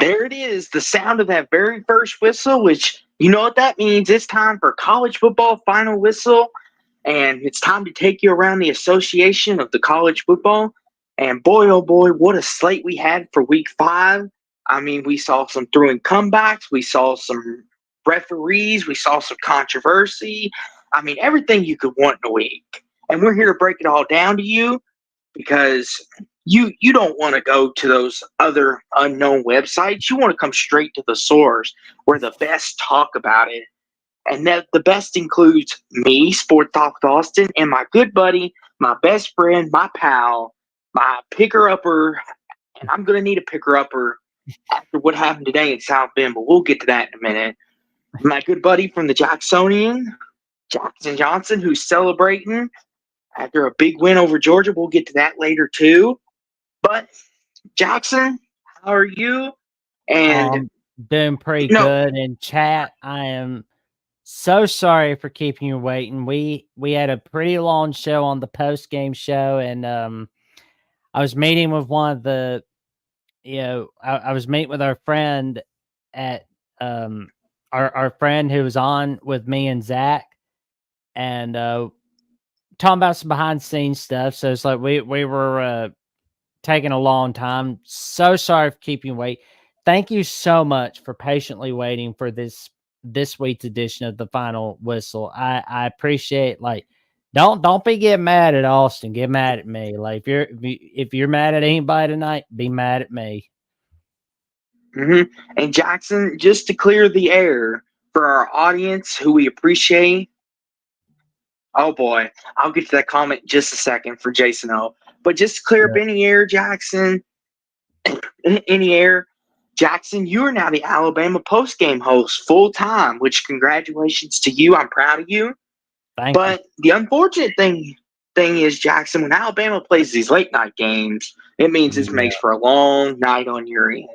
There it is, the sound of that very first whistle, which you know what that means. It's time for college football final whistle, and it's time to take you around the association of the college football. And boy, oh boy, what a slate we had for week 5. I mean, we saw some throwing comebacks, we saw some referees, we saw some controversy. I mean, everything you could want in a week. And we're here to break it all down to you because you don't want to go to those other unknown websites. You want to come straight to the source where the best talk about it. And that the best includes me, Sport Talk with Austin, and my good buddy, my best friend, my pal, my picker upper. And I'm going to need a picker upper after what happened today in South Bend, but we'll get to that in a minute. My good buddy from the Jacksonian, Jackson Johnson, who's celebrating after a big win over Georgia. We'll get to that later too. But Jackson, how are you? And doing pretty good in chat. I am so sorry for keeping you waiting. We had a pretty long show on the post game show, and I was meeting with one of the, I was meeting with our friend at our friend who was on with me and Zach, and talking about some behind the scenes stuff. So it's like we were taking a long time. So sorry for keeping you wait. Thank you so much for patiently waiting for this week's edition of the final whistle. I appreciate, like, don't be getting mad at Austin. Get mad at me. Like, if you're mad at anybody tonight, be mad at me. Mm-hmm. And Jackson, just to clear the air for our audience, who we appreciate. Oh boy, I'll get to that comment in just a second for Jason O. But just to clear up any air, Jackson, any air, Jackson, you are now the Alabama postgame host full time. Which congratulations to you. I'm proud of you. Thank you. The unfortunate thing is, Jackson, when Alabama plays these late night games, it means it makes for a long night on your end.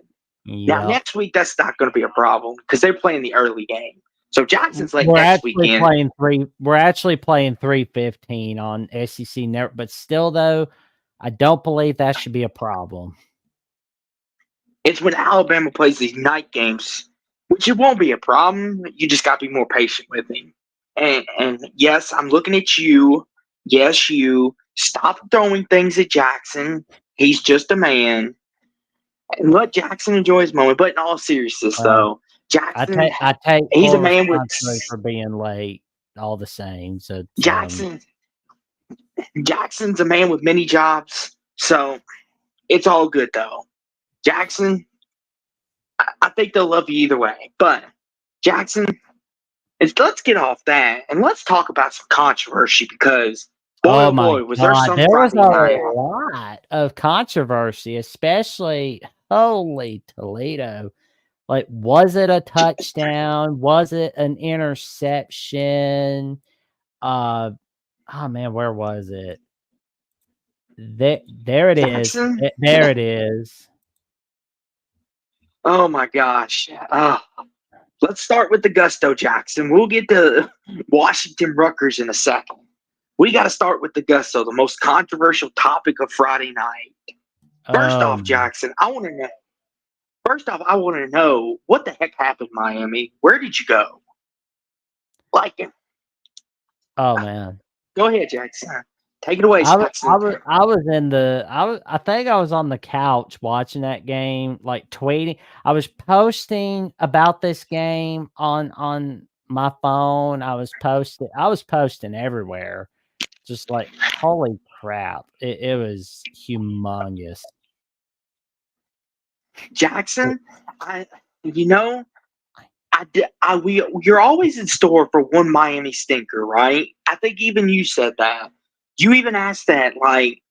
Now, next week, that's not going to be a problem because they're playing the early game. So Jackson's late next weekend. We're actually playing 3:15 on SEC Network, but still, though, I don't believe that should be a problem. It's when Alabama plays these night games, which it won't be a problem. You just got to be more patient with him. And yes, I'm looking at you. Yes, you. Stop throwing things at Jackson. He's just a man. And let Jackson enjoy his moment. But in all seriousness, though, Jackson, I take he's a man with for being late. All the same, so Jackson's a man with many jobs, so it's all good though. Jackson, I think they'll love you either way. But Jackson, let's get off that and let's talk about some controversy because boy, was there some there was a lot of controversy, especially holy Toledo. Like, was it a touchdown? Was it an interception? Oh man, where was it? There it is. There it is. Oh my gosh. Let's start with the gusto, Jackson. We'll get to Washington Rutgers in a second. We got to start with the gusto, the most controversial topic of Friday night. First off, Jackson, I want to know. What the heck happened, Miami? Where did you go? Oh man. Go ahead, Jackson. Take it away, Jackson. I think I was on the couch watching that game, like tweeting. I was posting about this game on my phone. I was posting everywhere. Just like, holy crap. It was humongous. Jackson, you're always in store for one Miami stinker, right? I think even you said that. You even asked that, like,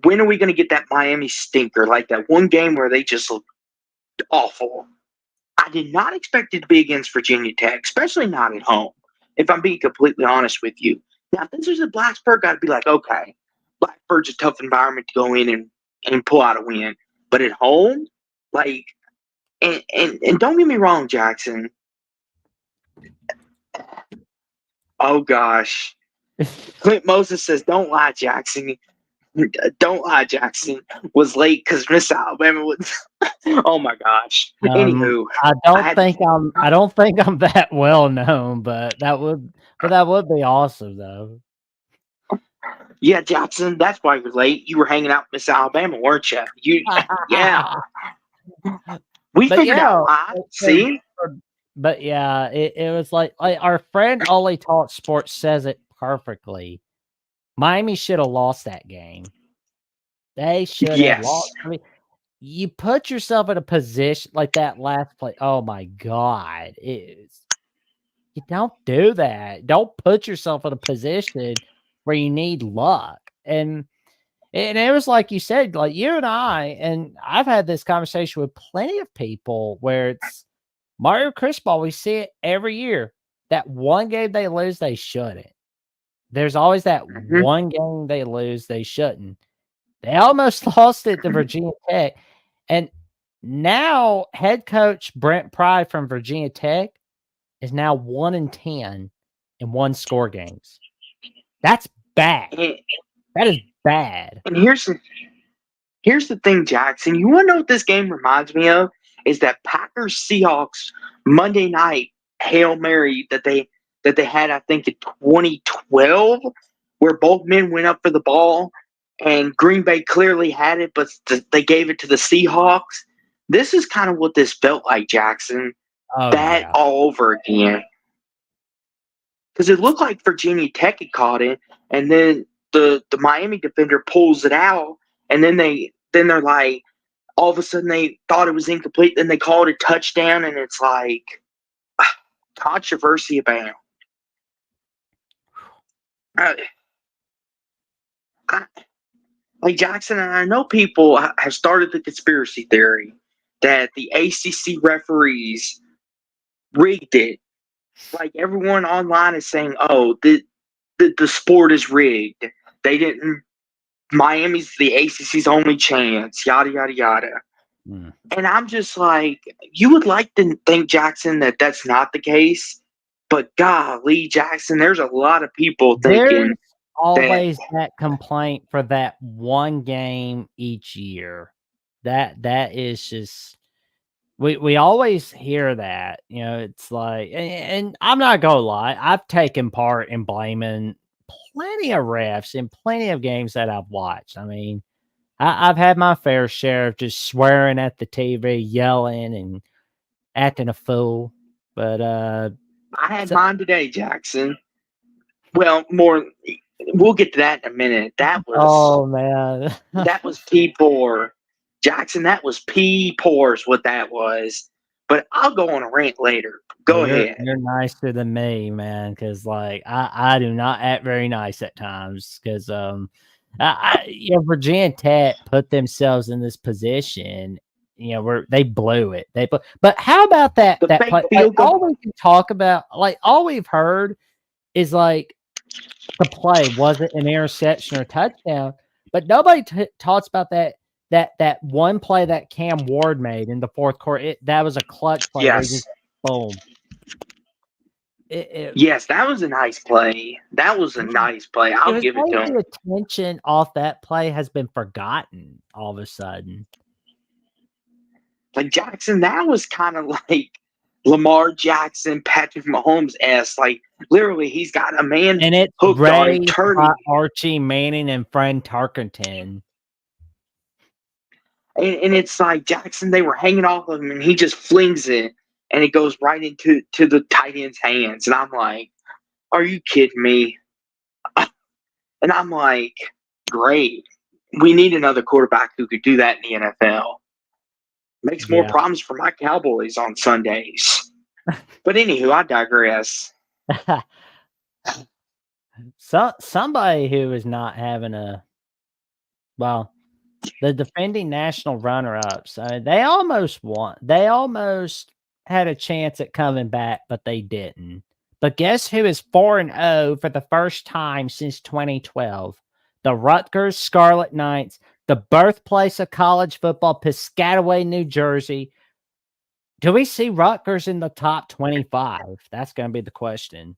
when are we going to get that Miami stinker? Like that one game where they just look awful. I did not expect it to be against Virginia Tech, especially not at home, if I'm being completely honest with you. Now, if this was at Blacksburg, I'd be like, okay, Blacksburg's a tough environment to go in and pull out a win. But at home, like, and don't get me wrong, Jackson. Oh, gosh. Clint Moses says, don't lie, Jackson. Don't lie, Jackson was late because Miss Alabama was. Oh my gosh. Anywho, I I don't had think I'm that well known, but that would be awesome though. yeah, Jackson. That's why you're late. You were hanging out with Miss Alabama, weren't you? Yeah. We But figured yeah, out why. 'cause See, but yeah, it was like our friend Ollie Talk Sports says it perfectly. Miami should have lost that game. They should have lost. yes. I mean, you put yourself in a position like that last play. Oh my god, you don't do that. Don't put yourself in a position where you need luck. And it was like you said, like you and I've had this conversation with plenty of people where it's Mario Cristobal. We see it every year. That one game they lose, they shouldn't. There's always that Mhm. one game they lose, they shouldn't. They almost lost it to Virginia Tech. And now head coach Brent Pry from Virginia Tech is now 1-10 in one-score games. That's bad. And, That is bad. and here's the thing, Jackson. You want to know what this game reminds me of? Is that Packers Seahawks Monday night Hail Mary that they had, I think, in 2012, where both men went up for the ball and Green Bay clearly had it, but they gave it to the Seahawks. This is kind of what this felt like, Jackson. Oh, That yeah. all over again. Because it looked like Virginia Tech had caught it, and then the Miami defender pulls it out, and then they're like, all of a sudden they thought it was incomplete, then they called it a touchdown, and it's like controversy abound. Like Jackson, and I know people have started the conspiracy theory that the ACC referees rigged it. Like everyone online is saying, "Oh, the sport is rigged. They didn't. Miami's the ACC's only chance." Yada yada yada. Mm. And I'm just like, you would like to think, Jackson, that that's not the case, but golly, Jackson, there's a lot of people thinking There's always that complaint for that one game each year. That is just we always hear that, it's like and I'm not gonna lie, I've taken part in blaming plenty of refs in plenty of games that I've watched. I mean, I've had my fair share of just swearing at the TV, yelling and acting a fool. But I had mine today, Jackson. Well, we'll get to that in a minute. Oh man. That was P poor. Jackson, that was P poor's what that was. But I'll go on a rant later. Go ahead. You're nicer than me, man, because like I do not act very nice at times because Virginia Tech put themselves in this position, where they blew it. But how about that The fake play? field goal. All we can talk about, all we've heard is like the play wasn't an interception or touchdown, but nobody talks about that one play that Cam Ward made in the fourth quarter. That was a clutch play. Yes. Boom. Yes, that was a nice play. That was a nice play. I'll give it to him. The attention off that play has been forgotten all of a sudden. Like Jackson, that was kind of like Lamar Jackson, Patrick Mahomes-esque. Like literally, he's got a man and it's hooked on him, turning. Archie Manning and Fred Tarkenton. And it's like Jackson, they were hanging off of him, and he just flings it, and it goes right into the tight end's hands. And I'm like, are you kidding me? And I'm like, great. We need another quarterback who could do that in the NFL. Makes more problems for my Cowboys on Sundays. But anywho, I digress. Somebody who is not having the defending national runner-ups, they almost won. They almost had a chance at coming back, but they didn't. But guess who is 4-0 for the first time since 2012? The Rutgers Scarlet Knights, the birthplace of college football, Piscataway, New Jersey. Do we see Rutgers in the top 25? That's going to be the question.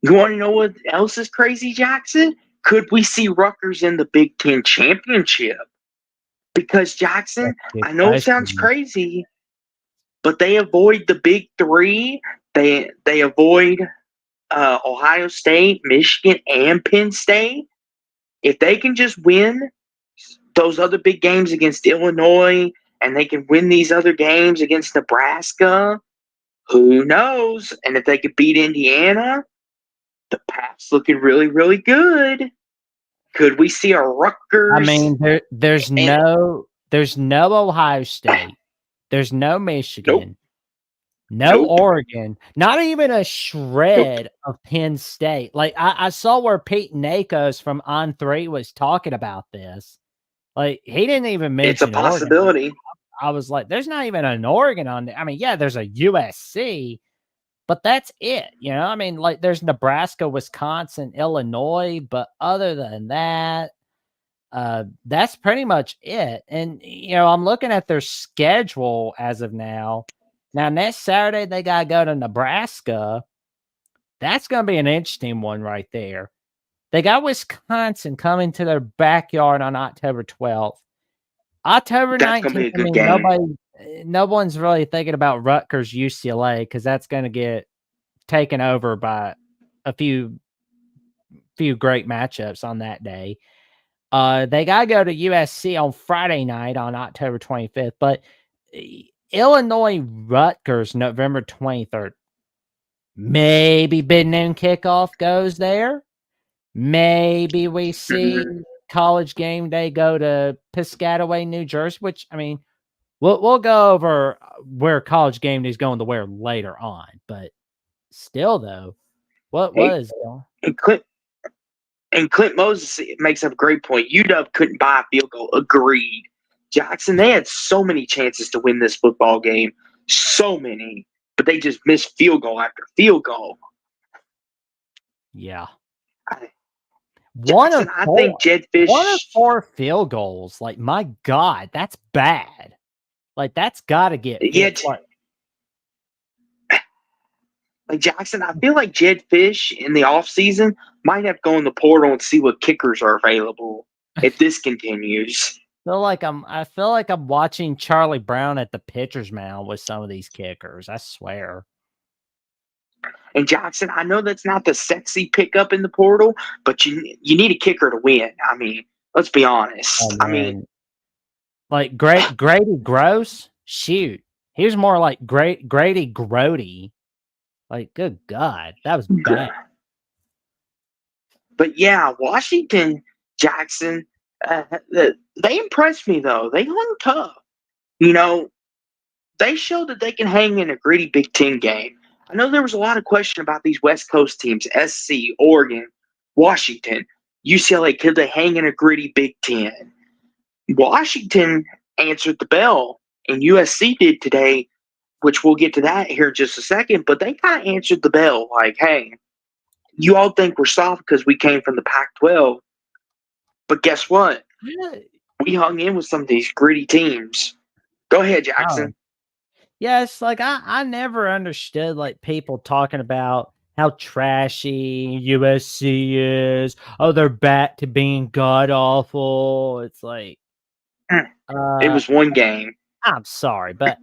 You want to know what else is crazy, Jackson? Could we see Rutgers in the Big Ten championship? Because Jackson, I know it sounds crazy, but they avoid the big three. They avoid Ohio State, Michigan, and Penn State. If they can just win those other big games against Illinois and they can win these other games against Nebraska, who knows? And if they could beat Indiana, the path's looking really, really good. Could we see a Rutgers? I mean, there's no Ohio State. There's no Michigan. No Oregon. Not even a shred of Penn State. Like, I saw where Pete Nakos from On3 was talking about this. Like, he didn't even mention it's a possibility. Oregon. I was like, there's not even an Oregon on there. I mean, yeah, there's a USC, but that's it. You know, I mean, like, there's Nebraska, Wisconsin, Illinois, but other than that, that's pretty much it. And, you know, I'm looking at their schedule as of now. Now, next Saturday, they got to go to Nebraska. That's going to be an interesting one right there. They got Wisconsin coming to their backyard on October 12th. October 19th, I mean, no one's really thinking about Rutgers UCLA because that's going to get taken over by a few great matchups on that day. They got to go to USC on Friday night on October 25th, but Illinois Rutgers November 23rd. Maybe big noon kickoff goes there. Maybe we see College Game Day go to Piscataway, New Jersey, which, I mean, we'll go over where College Game Day is going to wear later on, but still, though, what is going on? And Clint Moses makes up a great point. UW couldn't buy a field goal. Agreed. Jackson, they had so many chances to win this football game. So many. But they just missed field goal after field goal. Yeah. I think Jedd Fisch. 1 of 4 field goals. Like, my God, that's bad. Like, that's got to get. Yeah. Like, Jackson, I feel like Jedd Fisch in the offseason might have to go in the portal and see what kickers are available if this continues. I feel like I'm watching Charlie Brown at the pitcher's mound with some of these kickers. I swear. And Jackson, I know that's not the sexy pickup in the portal, but you need a kicker to win. I mean, let's be honest. Oh, I mean, like Grady Gross, shoot, he was more like Grady Grody. Like, good God, that was bad. But yeah, Washington, Jackson, they impressed me though. They hung tough. You know, they showed that they can hang in a gritty Big Ten game. I know there was a lot of question about these West Coast teams, SC, Oregon, Washington, UCLA. Could they hang in a gritty Big Ten? Washington answered the bell, and USC did today, which we'll get to that here in just a second. But they kind of answered the bell like, hey, you all think we're soft because we came from the Pac-12. But guess what? We hung in with some of these gritty teams. Go ahead, Jackson. Yes, like I never understood like people talking about how trashy USC is. Oh, they're back to being god awful. It's like it was one game. I'm sorry, but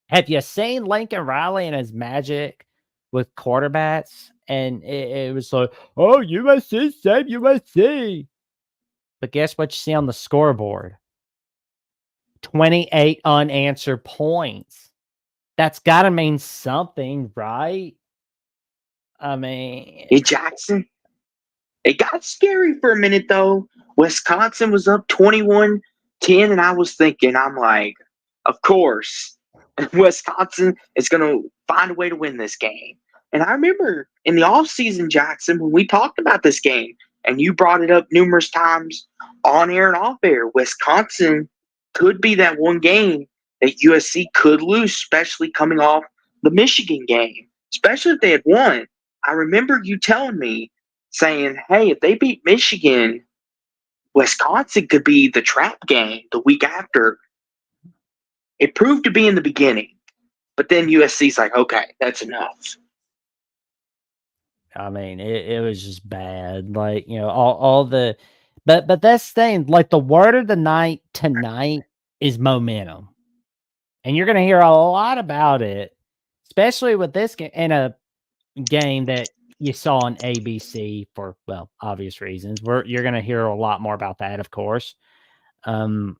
have you seen Lincoln Riley and his magic with quarterbacks? And it was like, oh, USC, save USC. But guess what you see on the scoreboard? 28 unanswered points. That's got to mean something, right? I mean... Hey, Jackson, it got scary for a minute, though. Wisconsin was up 21-10, and I was thinking, I'm like, of course, Wisconsin is going to find a way to win this game. And I remember in the offseason, Jackson, when we talked about this game, and you brought it up numerous times on air and off air, Wisconsin could be that one game that USC could lose, especially coming off the Michigan game, especially if they had won. I remember you telling me, saying, hey, if they beat Michigan, Wisconsin could be the trap game the week after. It proved to be in the beginning, but then USC's like, okay, that's enough. I mean, it was just bad. Like, all the but that's the thing, like the word of the night tonight is momentum. And you're gonna hear a lot about it, especially with this in a game that you saw on ABC for, well, obvious reasons. You're gonna hear a lot more about that, of course. Um,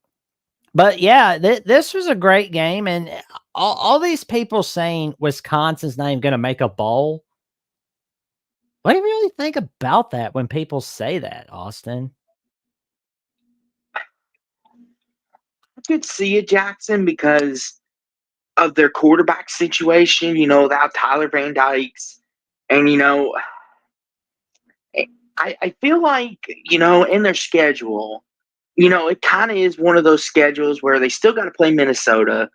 but yeah, this was a great game, and all these people saying Wisconsin's not even gonna make a bowl. What do you really think about that when people say that, Austin? I could see it, Jackson, because of their quarterback situation, without Tyler Van Dykes. And, I feel like, in their schedule, it kind of is one of those schedules where they still got to play Minnesota.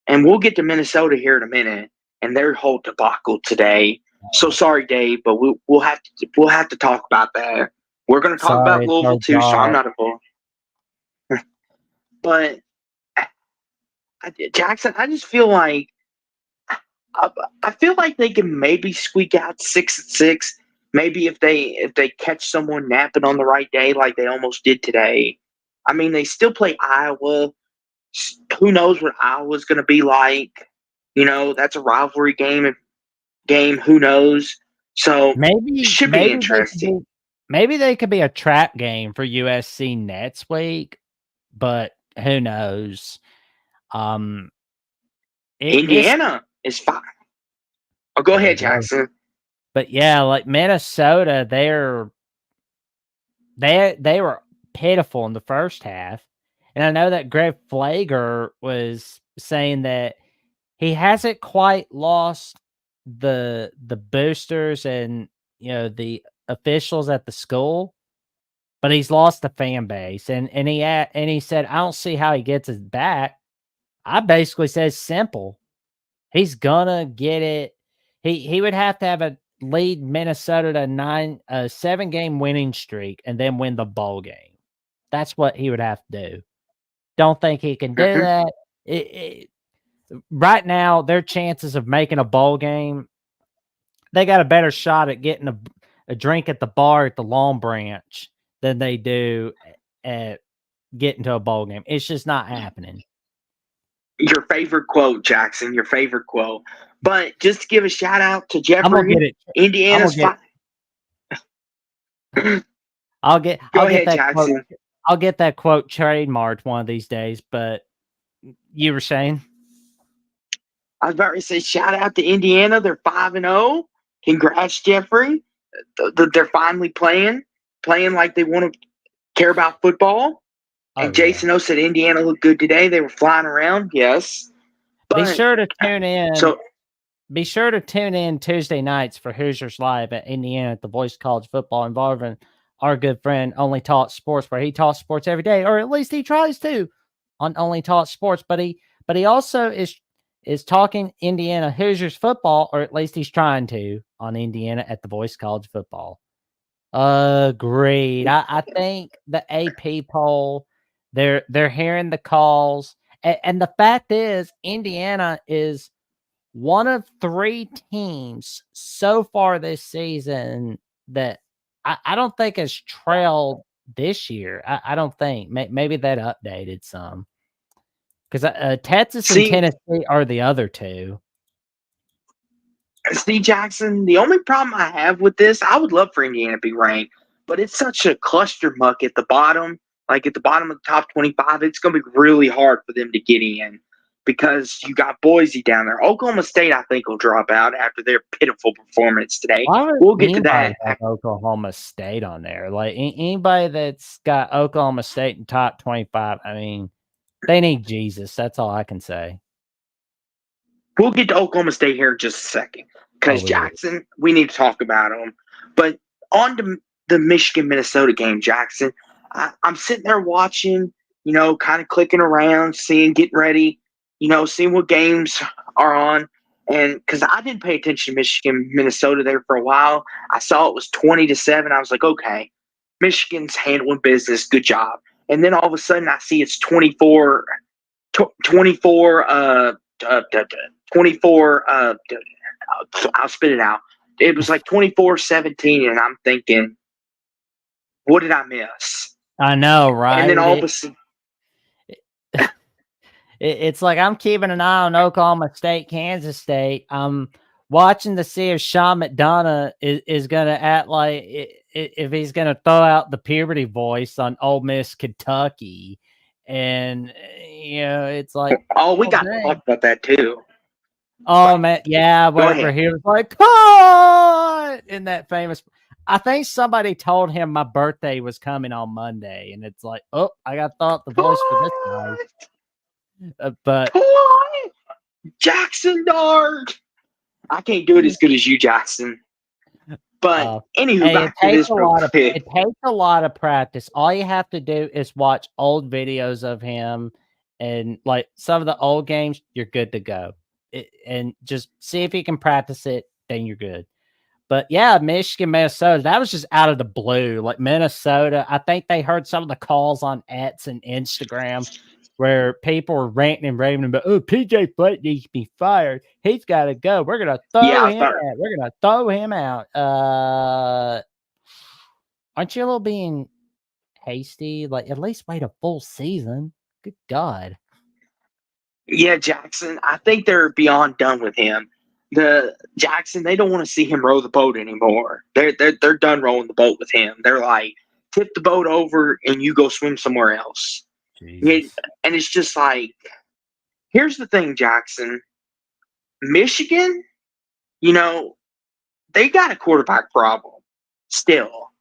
And we'll get to Minnesota here in a minute and their whole debacle today. So sorry, Dave, but we'll have to talk about that. We're going to talk about Sorry, Louisville too, so I'm not involved. But Jackson, I just feel like I feel like they can maybe squeak out 6-6. Maybe if they catch someone napping on the right day, like they almost did today. I mean, they still play Iowa. Who knows what Iowa's going to be like? That's a rivalry game. Who knows? So should be interesting. Maybe they could be a trap game for USC next week, but who knows? Indiana is fine. Oh, go ahead, Jackson. But yeah, like Minnesota, they were pitiful in the first half. And I know that Greg Flager was saying that he hasn't quite lost the boosters and the officials at the school, but he's lost the fan base. And he said, I don't see how he gets it back. I basically said simple. He's gonna get it. He would have to have a lead Minnesota to 7-game winning streak and then win the bowl game. That's what he would have to do. Don't think he can do that. Right now, their chances of making a bowl game, they got a better shot at getting a drink at the bar at the Long Branch than they do at getting to a bowl game. It's just not happening. Your favorite quote, Jackson. Your favorite quote. But just to give a shout out to Jeffrey, I'm gonna get it. Indiana's fine. I'll get that Jackson. quote. I'll get that quote trademarked one of these days. But you were saying? I was about to say, shout out to Indiana. They're 5-0. Congrats, Jeffrey. They're finally playing like they want to care about football. And Jason O said Indiana looked good today. They were flying around. Yes. Be sure to tune in. Be sure to tune in Tuesday nights for Hoosiers Live at Indiana at the Voice College Football, involving our good friend Only Taught Sports, where he talks sports every day, or at least he tries to on Only Taught Sports. But he also is talking Indiana Hoosiers football, or at least he's trying to, on Indiana at the Voice College Football. Agreed. I think the AP poll, they're hearing the calls, and the fact is, Indiana is one of 3 teams so far this season that I don't think has trailed this year. I don't think. Maybe that updated some. Because Texas and Tennessee are the other 2. See, Jackson, the only problem I have with this, I would love for Indiana to be ranked, but it's such a cluster muck at the bottom. Like at the bottom of the top 25, it's going to be really hard for them to get in because you got Boise down there. Oklahoma State, I think, will drop out after their pitiful performance today. We'll get to that. Oklahoma State on there. Like anybody that's got Oklahoma State in top 25, I mean, they need Jesus. That's all I can say. We'll get to Oklahoma State here in just a second because, Jackson, we need to talk about them. But on to the Michigan-Minnesota game, Jackson. I'm sitting there watching, kind of clicking around, getting ready, seeing what games are on. And because I didn't pay attention to Michigan-Minnesota there for a while, I saw it was 20-7. I was like, okay, Michigan's handling business. Good job. And then all of a sudden I see it's 24 I'll spit it out. it was like 24-17, and I'm thinking, what did I miss? I know, right? And then all of a sudden, It's like I'm keeping an eye on Oklahoma State, Kansas State. I'm watching to see if Sean McDonough is going to act like if he's going to throw out the puberty voice on Ole Miss, Kentucky. And, it's like, oh, we got to dang. talk about that too. Oh, man. Yeah, whatever. He was like, cut! In that famous. I think somebody told him my birthday was coming on Monday. And it's like, oh, I got to throw out the voice for this guy. But what? Jackson Dart. I can't do it as good as you, Jackson. But anywho, back to this real quick. It takes a lot of practice. All you have to do is watch old videos of him, and like some of the old games, you're good to go. And just see if you can practice it, then you're good. But yeah, Michigan, Minnesota, that was just out of the blue. Like Minnesota, I think they heard some of the calls on X and Instagram where people were ranting and raving about, oh, PJ Fleck needs to be fired. He's got to go. We're going to throw him out. We're going to throw him out. Aren't you a little being hasty? Like, at least wait a full season. Good God. Yeah, Jackson, I think they're beyond done with him. Jackson, they don't want to see him row the boat anymore. They're done rowing the boat with him. They're like, tip the boat over and you go swim somewhere else. And it's just like, here's the thing, Jackson. Michigan, they got a quarterback problem still.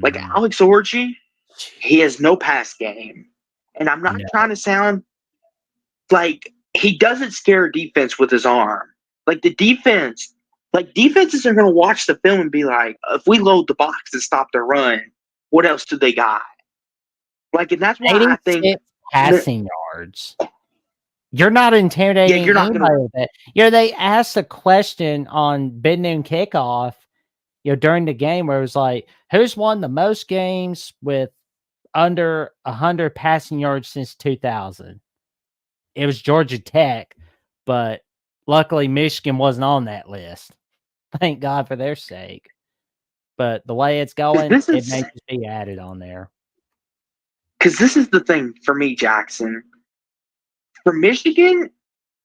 Like Alex Orji, he has no pass game. And I'm not trying to sound like he doesn't scare defense with his arm. Like defenses are going to watch the film and be like, if we load the box and stop their run, what else do they got? Like, and that's why I think passing yards. You're not intimidating. Yeah, you're not anybody with it. They asked a question on Big Noon Kickoff, during the game where it was like, who's won the most games with under 100 passing yards since 2000? It was Georgia Tech, but luckily Michigan wasn't on that list. Thank God for their sake. But the way it's going, it may just be added on there. Because this is the thing for me, Jackson. For Michigan,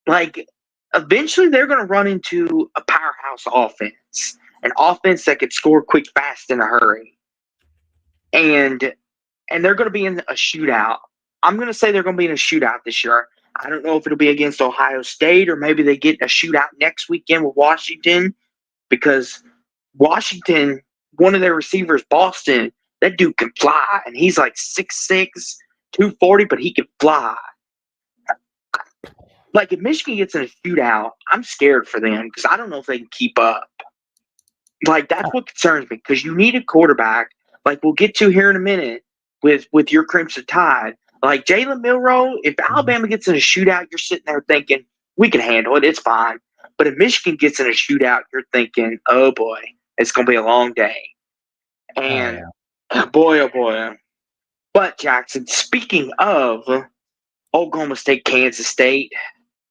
like, eventually they're going to run into a powerhouse offense. An offense that could score quick, fast, in a hurry. And they're going to be in a shootout. I'm going to say they're going to be in a shootout this year. I don't know if it'll be against Ohio State or maybe they get a shootout next weekend with Washington, because Washington, one of their receivers, Boston, that dude can fly, and he's like 6'6", 240, but he can fly. Like, if Michigan gets in a shootout, I'm scared for them because I don't know if they can keep up. Like, that's what concerns me, because you need a quarterback, like we'll get to here in a minute with your Crimson Tide. Like Jalen Milroe, if Alabama gets in a shootout, you're sitting there thinking, we can handle it, it's fine. But if Michigan gets in a shootout, you're thinking, oh boy, it's going to be a long day. And boy, oh boy. But Jackson, speaking of Oklahoma State, Kansas State,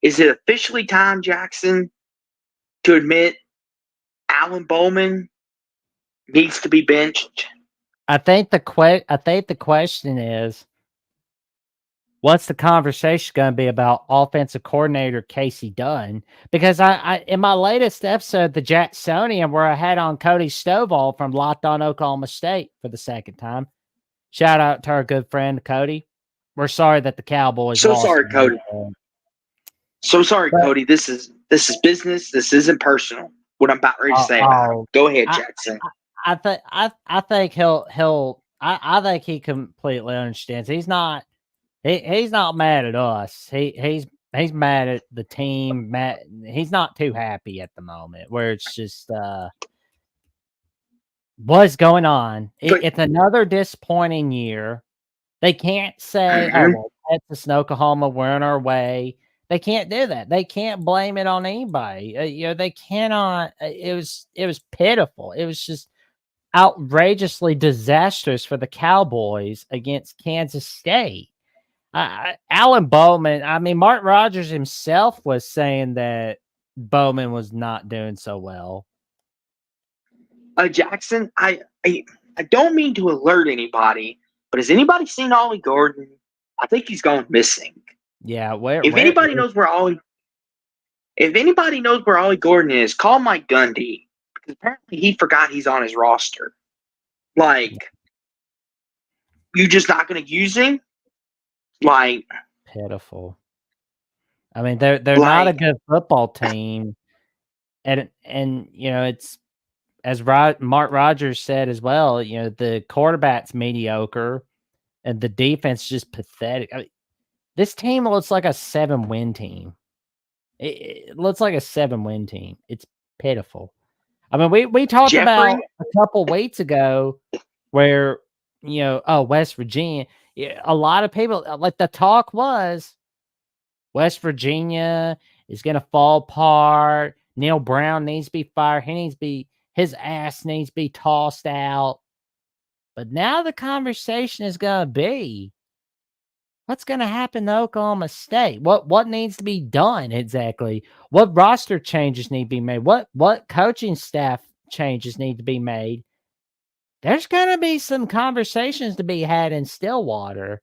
is it officially time, Jackson, to admit Alan Bowman needs to be benched? I think the question is, what's the conversation going to be about offensive coordinator Casey Dunn? Because I in my latest episode, the Jacksonian, where I had on Cody Stovall from Locked On Oklahoma State for the second time. Shout out to our good friend Cody. We're sorry that the Cowboys lost. Sorry, Cody. So sorry, Cody. This is business. This isn't personal. What I'm about ready to say about it. Go ahead, Jackson. I think I think he completely understands. He's not mad at us. He's mad at the team. He's not too happy at the moment. Where it's just what's going on. It's another disappointing year. They can't say, "Oh, well, Texas and Oklahoma, we're on our way." They can't do that. They can't blame it on anybody. They cannot. It was pitiful. It was just outrageously disastrous for the Cowboys against Kansas State. Alan Bowman, I mean, Mark Rogers himself was saying that Bowman was not doing so well. Jackson, I don't mean to alert anybody, but has anybody seen Ollie Gordon? I think he's gone missing. Yeah, If anybody knows where Ollie Gordon is, call Mike Gundy, because apparently he forgot he's on his roster. Like, you just not going to use him? Like, pitiful. I mean, they're not a good football team, and you know, it's as Mark Rogers said as well. You know, the quarterback's mediocre, and the defense just pathetic. I mean, this team looks like a 7-win team. It looks like a 7-win team. It's pitiful. I mean, we talked about a couple weeks ago where, you know, West Virginia. A lot of people, like, the talk was West Virginia is going to fall apart. Neil Brown needs to be fired. His ass needs to be tossed out. But now the conversation is going to be, what's going to happen to Oklahoma State? What needs to be done exactly? What roster changes need to be made? What coaching staff changes need to be made? There's going to be some conversations to be had in Stillwater.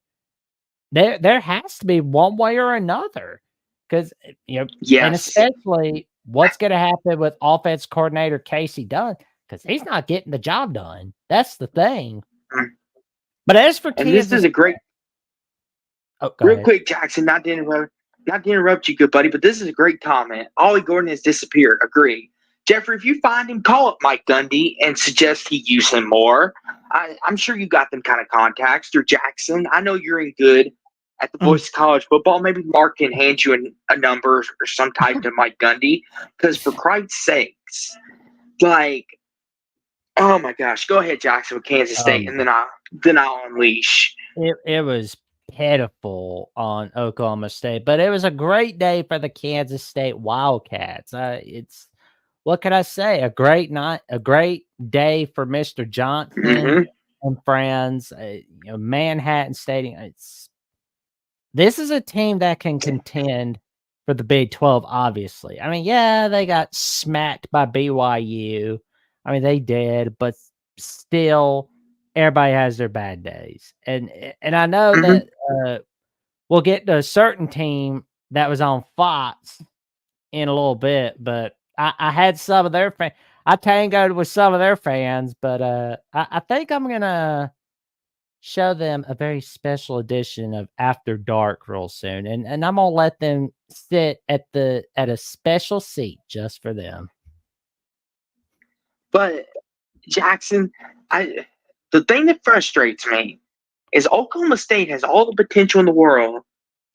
There has to be one way or another, because, you know, and especially what's going to happen with offense coordinator Casey Dunn, because he's not getting the job done. That's the thing. But as for Kansas, this is a great. Real quick, Jackson, not to interrupt you, good buddy, but this is a great comment. Ollie Gordon has disappeared. Agree. Jeffrey, if you find him, call up Mike Gundy and suggest he use him more. I'm sure you got them kind of contacts through Jackson. I know you're in good at the Voice of College Football. Maybe Mark can hand you a number or some type to Mike Gundy, because for Christ's sakes, like, oh my gosh, go ahead, Jackson, with Kansas State, and then I'll unleash. It was pitiful on Oklahoma State, but it was a great day for the Kansas State Wildcats. It's, what can I say? A great day for Mr. Johnson and friends. You know, Manhattan Stadium. This is a team that can contend for the Big 12. Obviously, I mean, yeah, they got smacked by BYU. I mean, they did, but still, everybody has their bad days, and I know that we'll get to a certain team that was on Fox in a little bit, but I had some of their fans. I tangoed with some of their fans, but I think I'm gonna show them a very special edition of After Dark real soon, and I'm gonna let them sit at a special seat just for them. But Jackson, the thing that frustrates me is Oklahoma State has all the potential in the world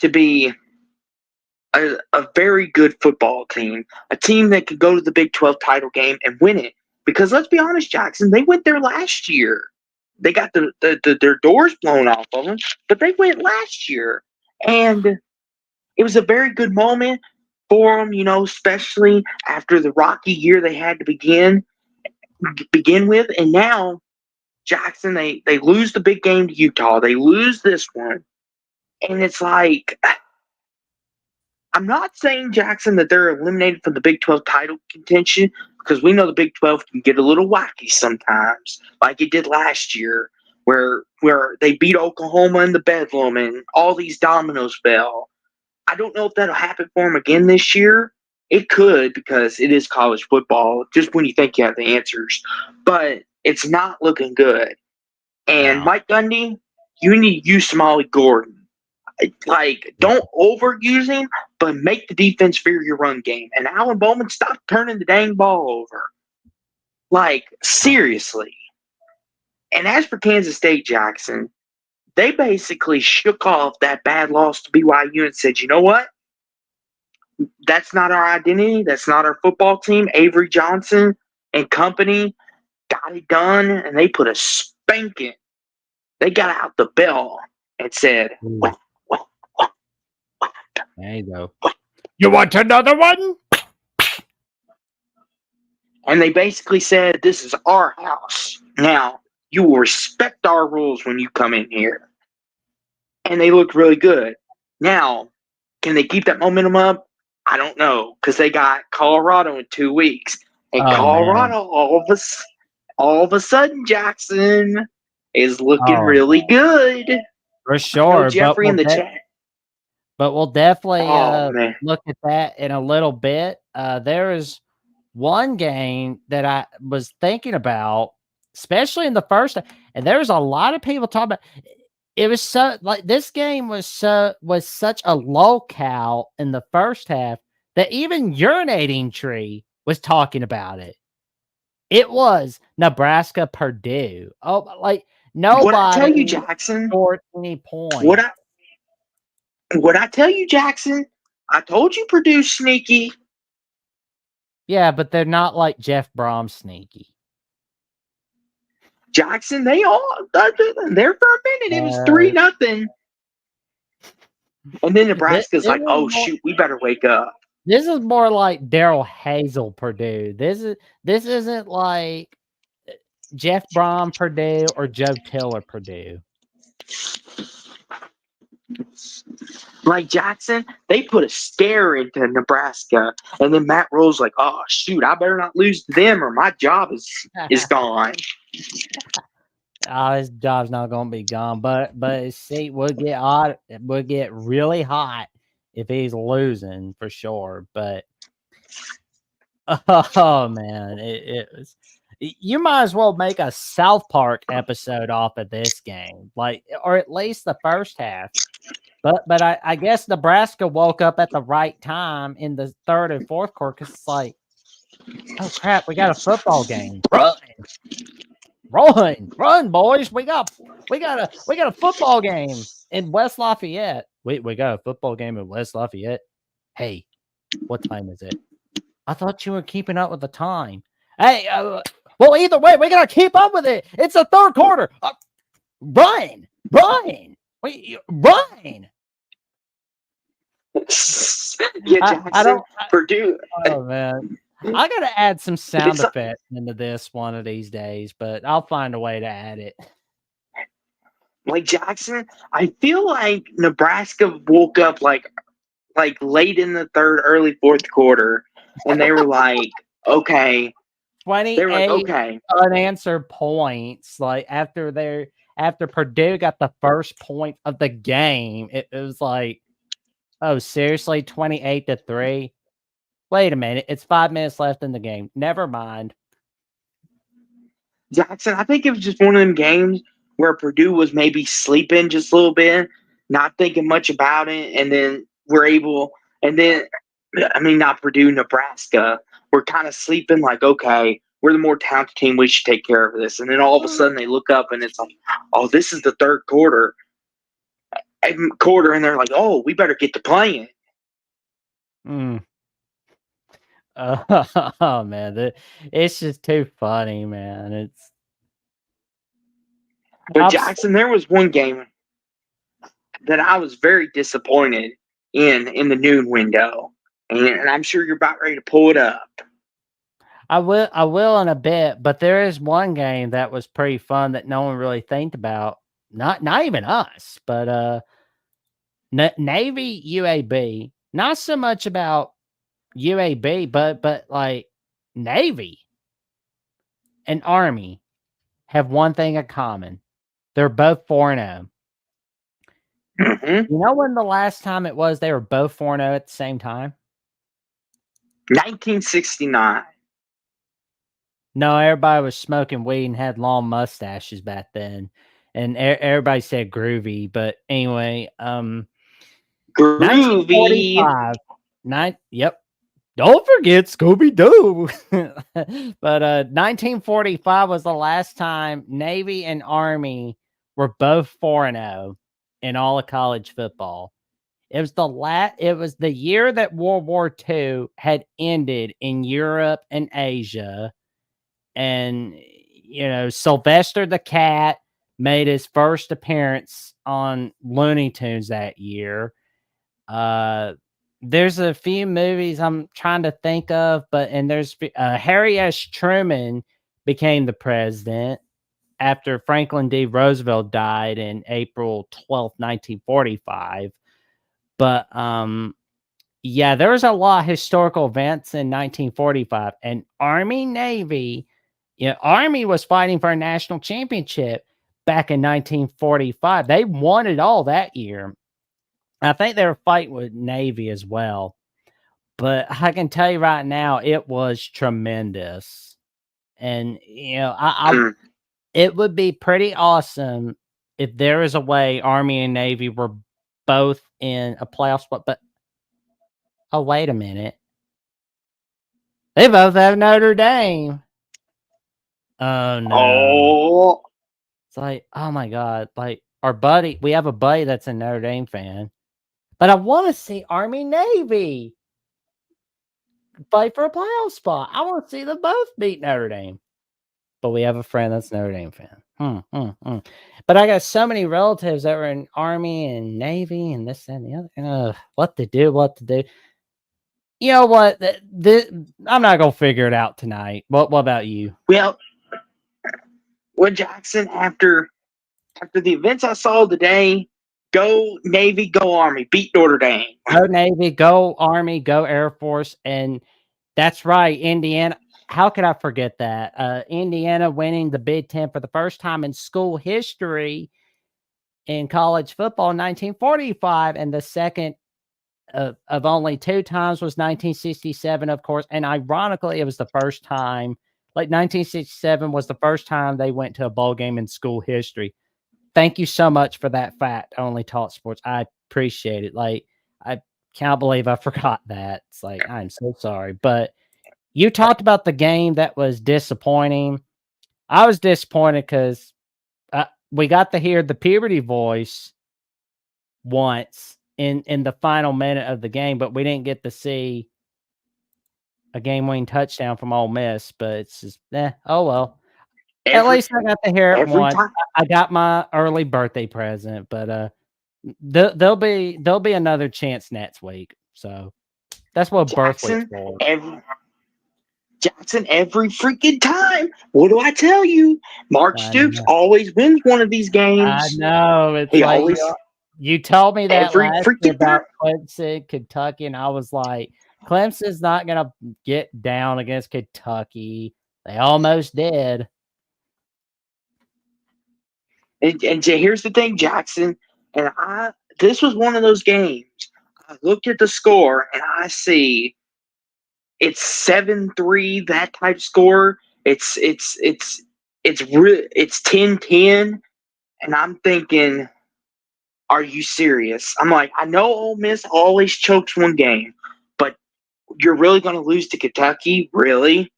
to be a very good football team, a team that could go to the Big 12 title game and win it. Because let's be honest, Jackson, they went there last year. They got their doors blown off of them, but they went last year. And it was a very good moment for them, you know, especially after the rocky year they had to begin with. And now, Jackson, they lose the big game to Utah. They lose this one. And it's like, I'm not saying, Jackson, that they're eliminated from the Big 12 title contention, because we know the Big 12 can get a little wacky sometimes, like it did last year, where they beat Oklahoma in the Bedlam and all these dominoes fell. I don't know if that'll happen for them again this year. It could, because it is college football, just when you think you have the answers. But it's not looking good. And Mike Gundy, you need to use Ollie Gordon. Like, don't overuse him, but make the defense fear your run game. And Alan Bowman, stop turning the dang ball over. Like, seriously. And as for Kansas State, Jackson, they basically shook off that bad loss to BYU and said, you know what? That's not our identity. That's not our football team. Avery Johnson and company got it done, and they put a spanking. They got out the bell and said, there you go. You want another one? And they basically said, this is our house. Now, you will respect our rules when you come in here. And they looked really good. Now, can they keep that momentum up? I don't know, because they got Colorado in 2 weeks. And Colorado, all of us, all of a sudden Jackson is looking Oh, really good. for I know sure. Jeffrey in the chat. But we'll definitely Oh man, look at that in a little bit. There is one game that I was thinking about, especially in the first, and there's a lot of people talking about. It was so like this game was such a low cal in the first half that even Urinating Tree was talking about it. It was Nebraska Purdue. Oh, like what I tell you, nobody Jackson? scored any points. What I tell you, Jackson? I told you Purdue sneaky. Yeah, but they're not like Jeff Brom sneaky. Jackson, they all there for a minute. It was 3-0, and then Nebraska's like, "Oh shoot, we better wake up." This is more like Daryl Hazel Purdue. This isn't like Jeff Brom Purdue or Joe Tiller Purdue. Like Jackson, they put a scare into Nebraska, and then Matt Rhule's like, "Oh shoot, I better not lose to them, or my job is gone." His job's not gonna be gone, but his seat would get hot. It would get really hot if he's losing for sure. But oh man, it was. You might as well make a South Park episode off of this game, like, or at least the first half. But I guess Nebraska woke up at the right time in the third and fourth quarter because it's like, oh crap, we got a football game. Run, boys! We got a football game in West Lafayette. We got a football game in West Lafayette. Hey, what time is it? I thought you were keeping up with the time. Hey, well, either way, we gotta keep up with it. It's the third quarter. Run! Yeah, Jackson, Purdue. Oh man, I gotta add some sound effects into this one of these days, but I'll find a way to add it. Like Jackson, I feel like Nebraska woke up like late in the third, early fourth quarter, and they were like, "Okay." 28 okay. Unanswered points. Like after Purdue got the first point of the game, it was like, oh, seriously, 28-3. Wait a minute, it's 5 minutes left in the game. Never mind. Jackson, I think it was just one of them games where Purdue was maybe sleeping just a little bit, not thinking much about it, and then not Purdue, Nebraska. We're kind of sleeping like, okay, we're the more talented team. We should take care of this. And then all of a sudden they look up and it's like, oh, this is the third quarter. And they're like, oh, we better get to playing. Oh man, it's just too funny, man. But Jackson, there was one game that I was very disappointed in the noon window, and I'm sure you're about ready to pull it up. I will in a bit, but there is one game that was pretty fun that no one really think about. Not even us, but Navy UAB. Not so much about UAB, but like Navy and Army have one thing in common. They're both 4-0. Mm-hmm. You know when the last time it was they were both 4-0 at the same time? 1969. No, everybody was smoking weed and had long mustaches back then. And everybody said groovy, but anyway, groovy. 1945. Yep. Don't forget Scooby-Doo. But 1945 was the last time Navy and Army were both 4-0 in all of college football. It was the year that World War II had ended in Europe and Asia. And Sylvester the Cat made his first appearance on Looney Tunes that year. There's a few movies I'm trying to think of, and there's Harry S. Truman became the president after Franklin D. Roosevelt died in April 12th, 1945. But yeah, there was a lot of historical events in 1945, and Army Navy Army was fighting for a national championship back in 1945. They won it all that year. I think they were fighting with Navy as well. But I can tell you right now, it was tremendous. And, it would be pretty awesome if there is a way Army and Navy were both in a playoff spot. But, oh, wait a minute. They both have Notre Dame. Oh, no. Oh, It's like, oh my God. Like, we have a buddy that's a Notre Dame fan. But I want to see Army Navy fight for a playoff spot. I want to see them both beat Notre Dame. But we have a friend that's a Notre Dame fan. But I got so many relatives that were in Army and Navy and this and the other. What to do. You know what? I'm not going to figure it out tonight. What about you? well, Jackson, after the events I saw today, go Navy, go Army, beat Notre Dame. Go Navy, go Army, go Air Force. And that's right, Indiana. How could I forget that? Indiana winning the Big Ten for the first time in school history in college football in 1945. And the second of only 2 times was 1967, of course. And ironically, it was the first time, like 1967 was the first time they went to a bowl game in school history. Thank you so much for that fact. Only Taught Sports. I appreciate it. Like, I can't believe I forgot that. It's like, I'm so sorry. But you talked about the game that was disappointing. I was disappointed because we got to hear the puberty voice once in the final minute of the game, but we didn't get to see a game-winning touchdown from Ole Miss. But it's just, oh well. At least I got to hear it once. I got my early birthday present, but there'll be another chance next week. So that's what birth week's for. Jackson, every freaking time. What do I tell you? Mark Stoops always wins one of these games. I know. It's like always, you told me that last year about Clemson, Kentucky, and I was like, Clemson's not going to get down against Kentucky. They almost did. And here's the thing, Jackson. And this was one of those games. I looked at the score and I see it's 7-3, that type score. It's 10-10. And I'm thinking, are you serious? I'm like, I know Ole Miss always chokes one game, but you're really going to lose to Kentucky? Really?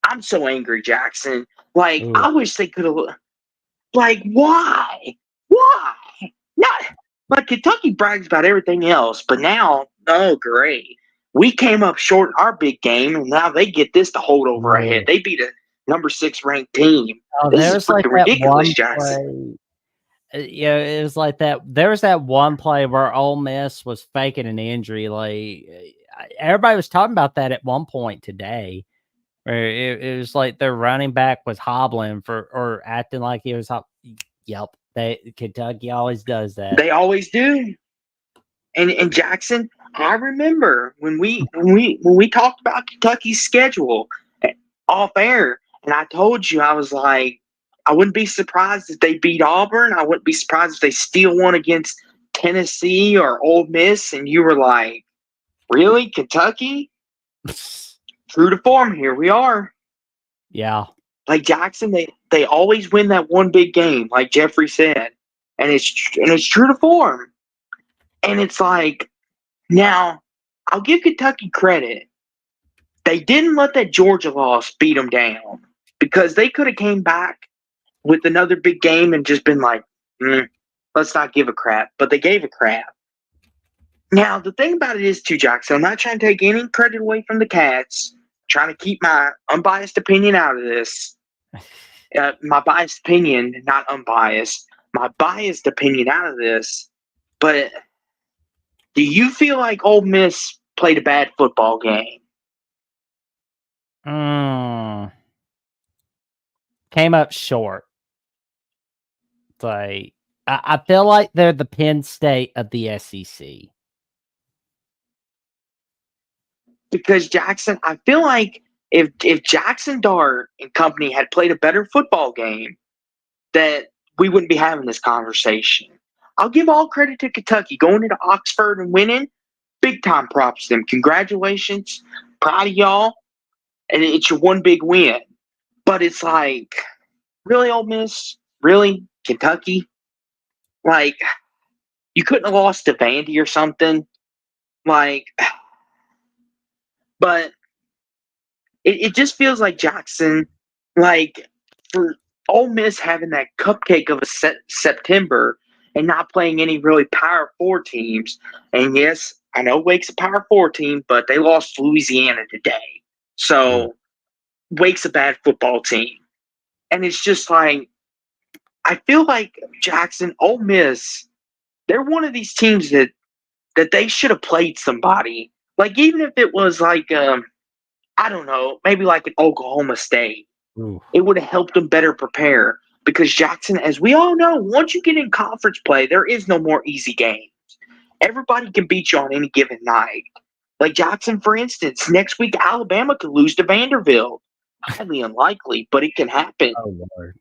I'm so angry, Jackson. Like, I wish they could have. Like, why? Why? Not like Kentucky brags about everything else, but now, oh, great. We came up short in our big game, and now they get this to hold over our head. They beat a number 6 ranked team. This is freaking ridiculous, Jackson. Yeah, it was like that. There was that one play where Ole Miss was faking an injury. Like, everybody was talking about that at one point today, where it was like their running back was hobbling or acting like he was. Yep, Kentucky always does that. They always do. And Jackson, I remember when we talked about Kentucky's schedule off air, and I told you, I was like, I wouldn't be surprised if they beat Auburn. I wouldn't be surprised if they steal one against Tennessee or Ole Miss. And you were like, really, Kentucky? True to form, here we are. Yeah. Like Jackson, they always win that one big game, like Jeffrey said, and it's true to form. And it's like, now I'll give Kentucky credit. They didn't let that Georgia loss beat them down, because they could have came back with another big game and just been like, let's not give a crap. But they gave a crap. Now, the thing about it is, too, Jackson, I'm not trying to take any credit away from the Cats. I'm trying to keep my unbiased opinion out of this. My biased opinion, not unbiased. My biased opinion out of this. But do you feel like Ole Miss played a bad football game? Came up short. Like, I feel like they're the Penn State of the SEC. Because, Jackson, I feel like if Jackson Dart and company had played a better football game, that we wouldn't be having this conversation. I'll give all credit to Kentucky going into Oxford and winning. Big time props to them. Congratulations. Proud of y'all. And it's your one big win. But it's like, really, Ole Miss? Really? Kentucky? Like, you couldn't have lost to Vandy or something. Like, but it just feels like Jackson, like, for Ole Miss having that cupcake of a September and not playing any really Power 4 teams. And yes, I know Wake's a Power 4 team, but they lost to Louisiana today. So Wake's a bad football team. And it's just like, I feel like Jackson, Ole Miss, they're one of these teams that they should have played somebody. Like, even if it was like, I don't know, maybe like an Oklahoma State. Ooh. It would have helped them better prepare because Jackson, as we all know, once you get in conference play, there is no more easy games. Everybody can beat you on any given night. Like Jackson, for instance, next week Alabama could lose to Vanderbilt. Highly unlikely, but it can happen. Oh Lord,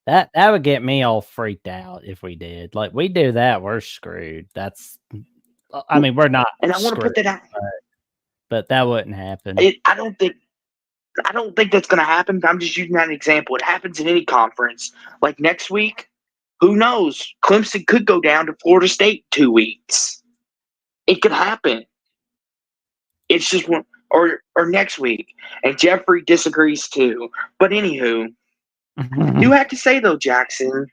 that would get me all freaked out if we did. Like we do that, we're screwed. That's, I mean, we're not. And I want to put that out, but that wouldn't happen. I don't think that's going to happen. I'm just using that example. It happens in any conference. Like next week, who knows? Clemson could go down to Florida State 2 weeks. It could happen. It's just one, or next week. And Jeffrey disagrees too. But anywho, you have to say though, Jackson,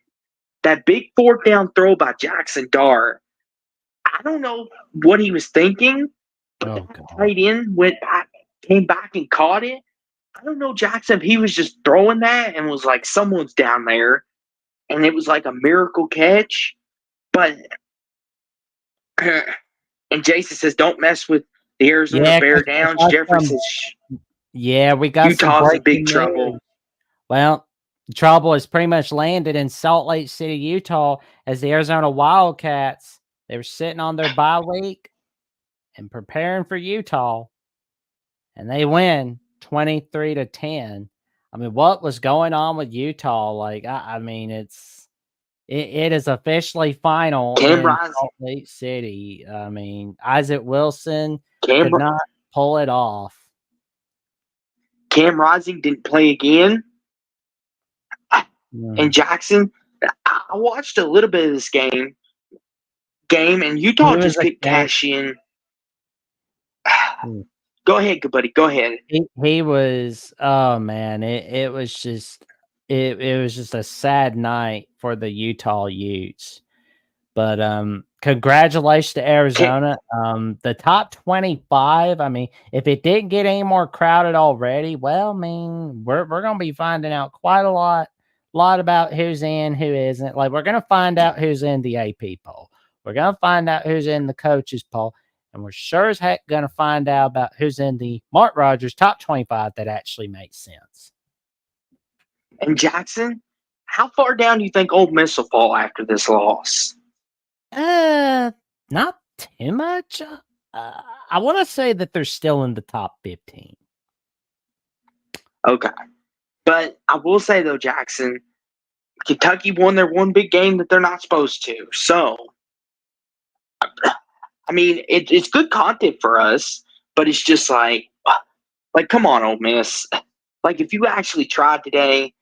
that big fourth down throw by Jackson Dart, I don't know what he was thinking, but tight end came back and caught it. I don't know, Jackson, if he was just throwing that and was like, someone's down there, and it was like a miracle catch. But, and Jason says, don't mess with the Arizona Bear Downs. Jeffrey says, yeah, we got Utah's in big trouble. Well, trouble has pretty much landed in Salt Lake City, Utah, as the Arizona Wildcats, they were sitting on their bye week and preparing for Utah, and they win 23-10. I mean, what was going on with Utah? Like, I mean, it is officially final in Salt Lake City. I mean, Isaac Wilson could not pull it off. Cam Rising didn't play again. And Jackson, I watched a little bit of this game, and Utah just couldn't cash in. Go ahead, good buddy. Go ahead. He was, oh man, it was just a sad night for the Utah Utes. But congratulations to Arizona. The top 25. I mean, if it didn't get any more crowded already, well, I mean, we're gonna be finding out quite a lot about who's in, who isn't. Like, we're gonna find out who's in the AP poll. We're gonna find out who's in the coaches poll. And we're sure as heck going to find out about who's in the Mark Rogers top 25 that actually makes sense. And Jackson, how far down do you think Ole Miss will fall after this loss? Not too much. I want to say that they're still in the top 15. Okay. But I will say, though, Jackson, Kentucky won their one big game that they're not supposed to. So, I mean, it's good content for us, but it's just like, come on, Ole Miss. Like, if you actually tried today,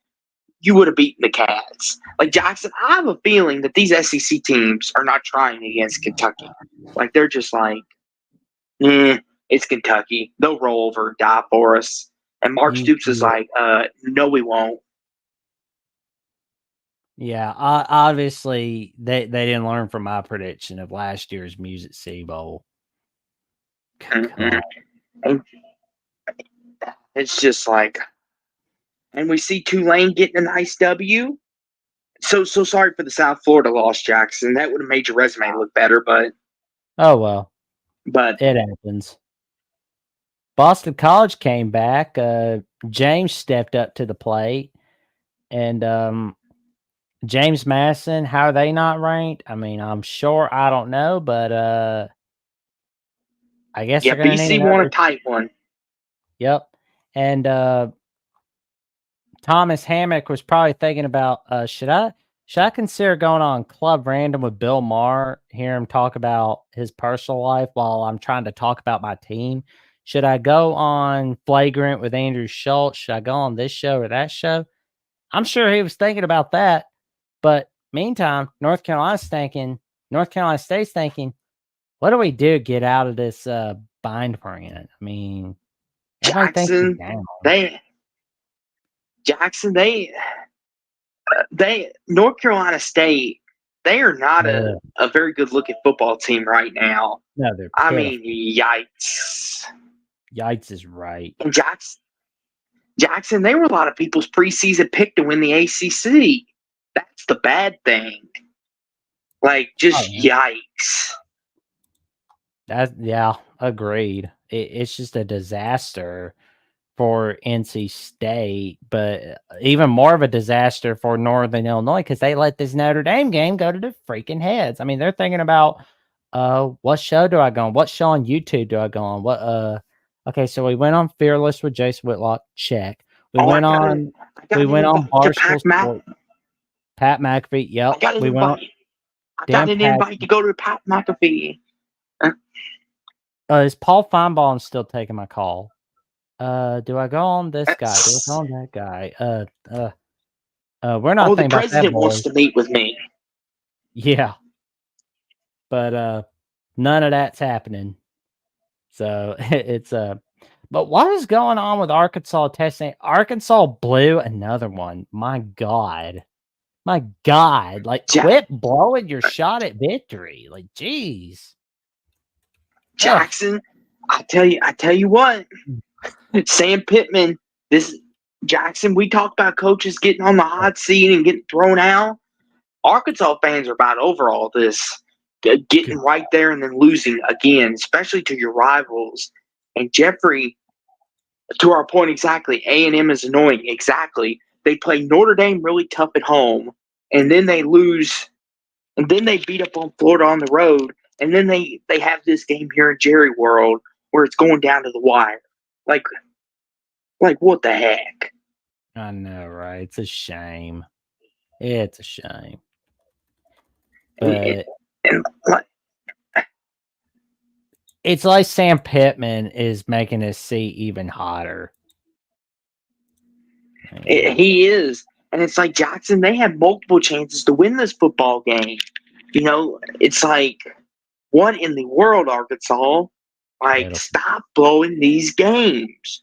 you would have beaten the Cats. Like, Jackson, I have a feeling that these SEC teams are not trying against Kentucky. Like, they're just like, it's Kentucky. They'll roll over and die for us. And Mark Stoops is like, no, we won't. Yeah, obviously they didn't learn from my prediction of last year's Music City Bowl. And it's just like, and we see Tulane getting a nice W. So sorry for the South Florida loss, Jackson. That would have made your resume look better, but oh well. But it happens. Boston College came back. James stepped up to the plate, and James Madison, how are they not ranked? I mean, I'm sure, I don't know, but I guess BC won a tight one. Yep. And Thomas Hammock was probably thinking about, should I consider going on Club Random with Bill Maher, hear him talk about his personal life while I'm trying to talk about my team? Should I go on Flagrant with Andrew Schultz? Should I go on this show or that show? I'm sure he was thinking about that. But meantime, North Carolina State's thinking, what do we do to get out of this bind we're in? I mean, everybody thinks we're down. North Carolina State, they are not a very good looking football team right now. No, they're I pitiful. mean, yikes. Yikes is right. And Jackson, they were a lot of people's preseason pick to win the ACC. That's the bad thing. Like, just yikes. Yeah, agreed. It's just a disaster for NC State, but even more of a disaster for Northern Illinois because they let this Notre Dame game go to the freaking heads. I mean, they're thinking about, what show do I go on? What show on YouTube do I go on? What okay, so we went on Fearless with Jason Whitlock. Check. We went on Barstool Sports. Pat McAfee. Yep. I got an invite to go to Pat McAfee. Is Paul Feinbaum still taking my call? Do I go on this guy? Do I go on that guy? We're not thinking about that. The president wants to meet with me. Yeah. But none of that's happening. So it's but what is going on with Arkansas testing? Arkansas blew another one. My God. Like, quit blowing your shot at victory. Like, geez. Jackson, I tell you what. Sam Pittman, Jackson, we talked about coaches getting on the hot seat and getting thrown out. Arkansas fans are about over all this. Getting right there and then losing again, especially to your rivals. And Jeffrey, to our point exactly, A&M is annoying. Exactly. They play Notre Dame really tough at home, and then they lose, and then they beat up on Florida on the road, and then they have this game here in Jerry World where it's going down to the wire. Like what the heck? I know, right? It's a shame. It's a shame. But it's like Sam Pittman is making his seat even hotter. He is. And it's like, Jackson, they have multiple chances to win this football game. You know, it's like, what in the world, Arkansas? Like, stop blowing these games.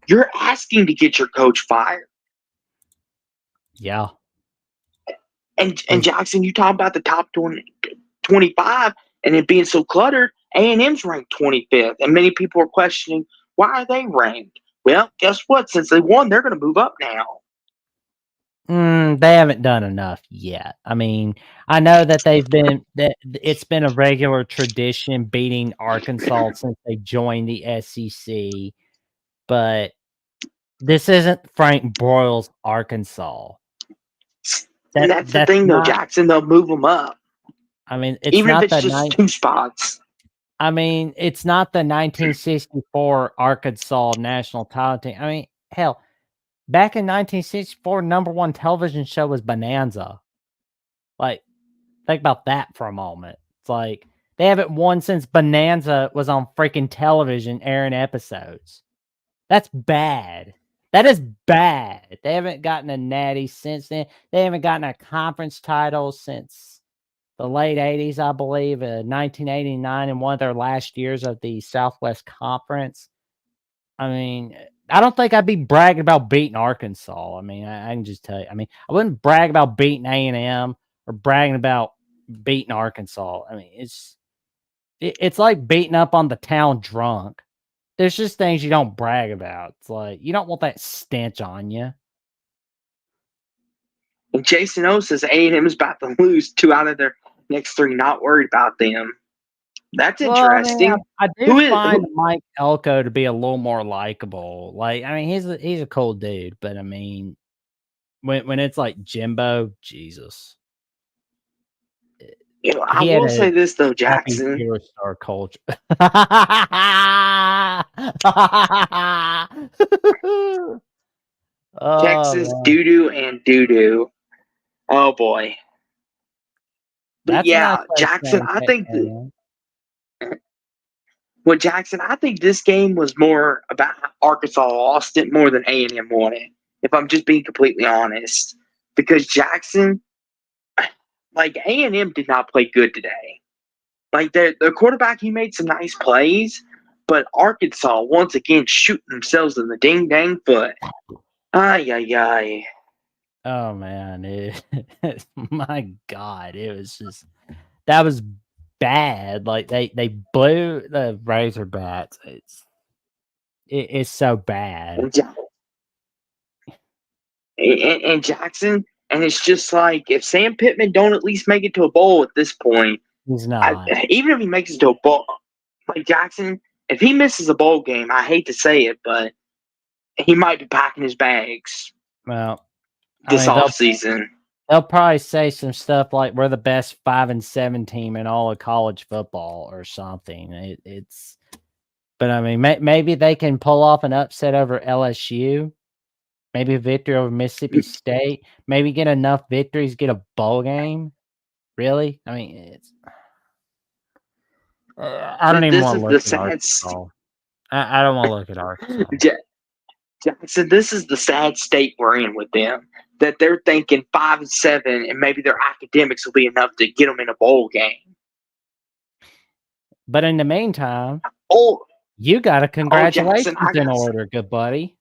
You're asking to get your coach fired. Yeah. And Jackson, you talk about the top 25 and it being so cluttered. A&M's ranked 25th, and many people are questioning, why are they ranked? Well, guess what? Since they won, they're going to move up now. They haven't done enough yet. I mean, I know that it's been a regular tradition beating Arkansas since they joined the SEC, but this isn't Frank Broyles' Arkansas. That's the thing, though, Jackson. They'll move them up. I mean, it's even not if it's just 2 spots. I mean, it's not the 1964 Arkansas national title team. I mean, hell, back in 1964, #1 television show was Bonanza. Like, think about that for a moment. It's like they haven't won since Bonanza was on freaking television airing episodes. That's bad. That is bad. They haven't gotten a natty since then. They haven't gotten a conference title since the late 80s, I believe, 1989, in one of their last years of the Southwest Conference. I mean, I don't think I'd be bragging about beating Arkansas. I mean, I can just tell you. I mean, I wouldn't brag about beating A&M or bragging about beating Arkansas. I mean, it's like beating up on the town drunk. There's just things you don't brag about. It's like, you don't want that stench on you. And Jason O says A&M is about to lose 2 out of their next 3. Not worried about them. That's interesting. I do find Mike Elko to be a little more likable. Like, I mean, he's a cool dude, but I mean, when it's like Jimbo, Jesus, I will say this though, Jackson. Hero star culture. Texas Oh, doo doo and doo doo. Oh boy. But that's a nice yeah, way of Jackson. saying I it, think. man. Well, Jackson, I think this game was more about how Arkansas lost it more than A&M won it. If I'm just being completely honest, because Jackson, like A&M, did not play good today. Like the quarterback, he made some nice plays, but Arkansas once again shooting themselves in the ding dang foot. Ay ay ay. Oh man, my God, it was just that was bad. Like they blew the Razorbacks. It's so bad. And Jackson, and it's just like if Sam Pittman don't at least make it to a bowl at this point, He's not. even if he makes it to a bowl, like Jackson, if he misses a bowl game, I hate to say it, but he might be packing his bags Well, this I mean, offseason. they'll probably say some stuff like we're the best 5-7 team in all of college football or something. It's, but I mean, maybe they can pull off an upset over LSU. Maybe a victory over Mississippi State. Maybe get enough victories, get a bowl game. Really? I mean, it's. I don't even This want is to the look at sad. Arkansas. I don't want to look at Arkansas. Jackson, this is the sad state we're in with them. That they're thinking 5-7, and maybe their academics will be enough to get them in a bowl game. But in the meantime, you got a congratulations Jackson, in order, good buddy.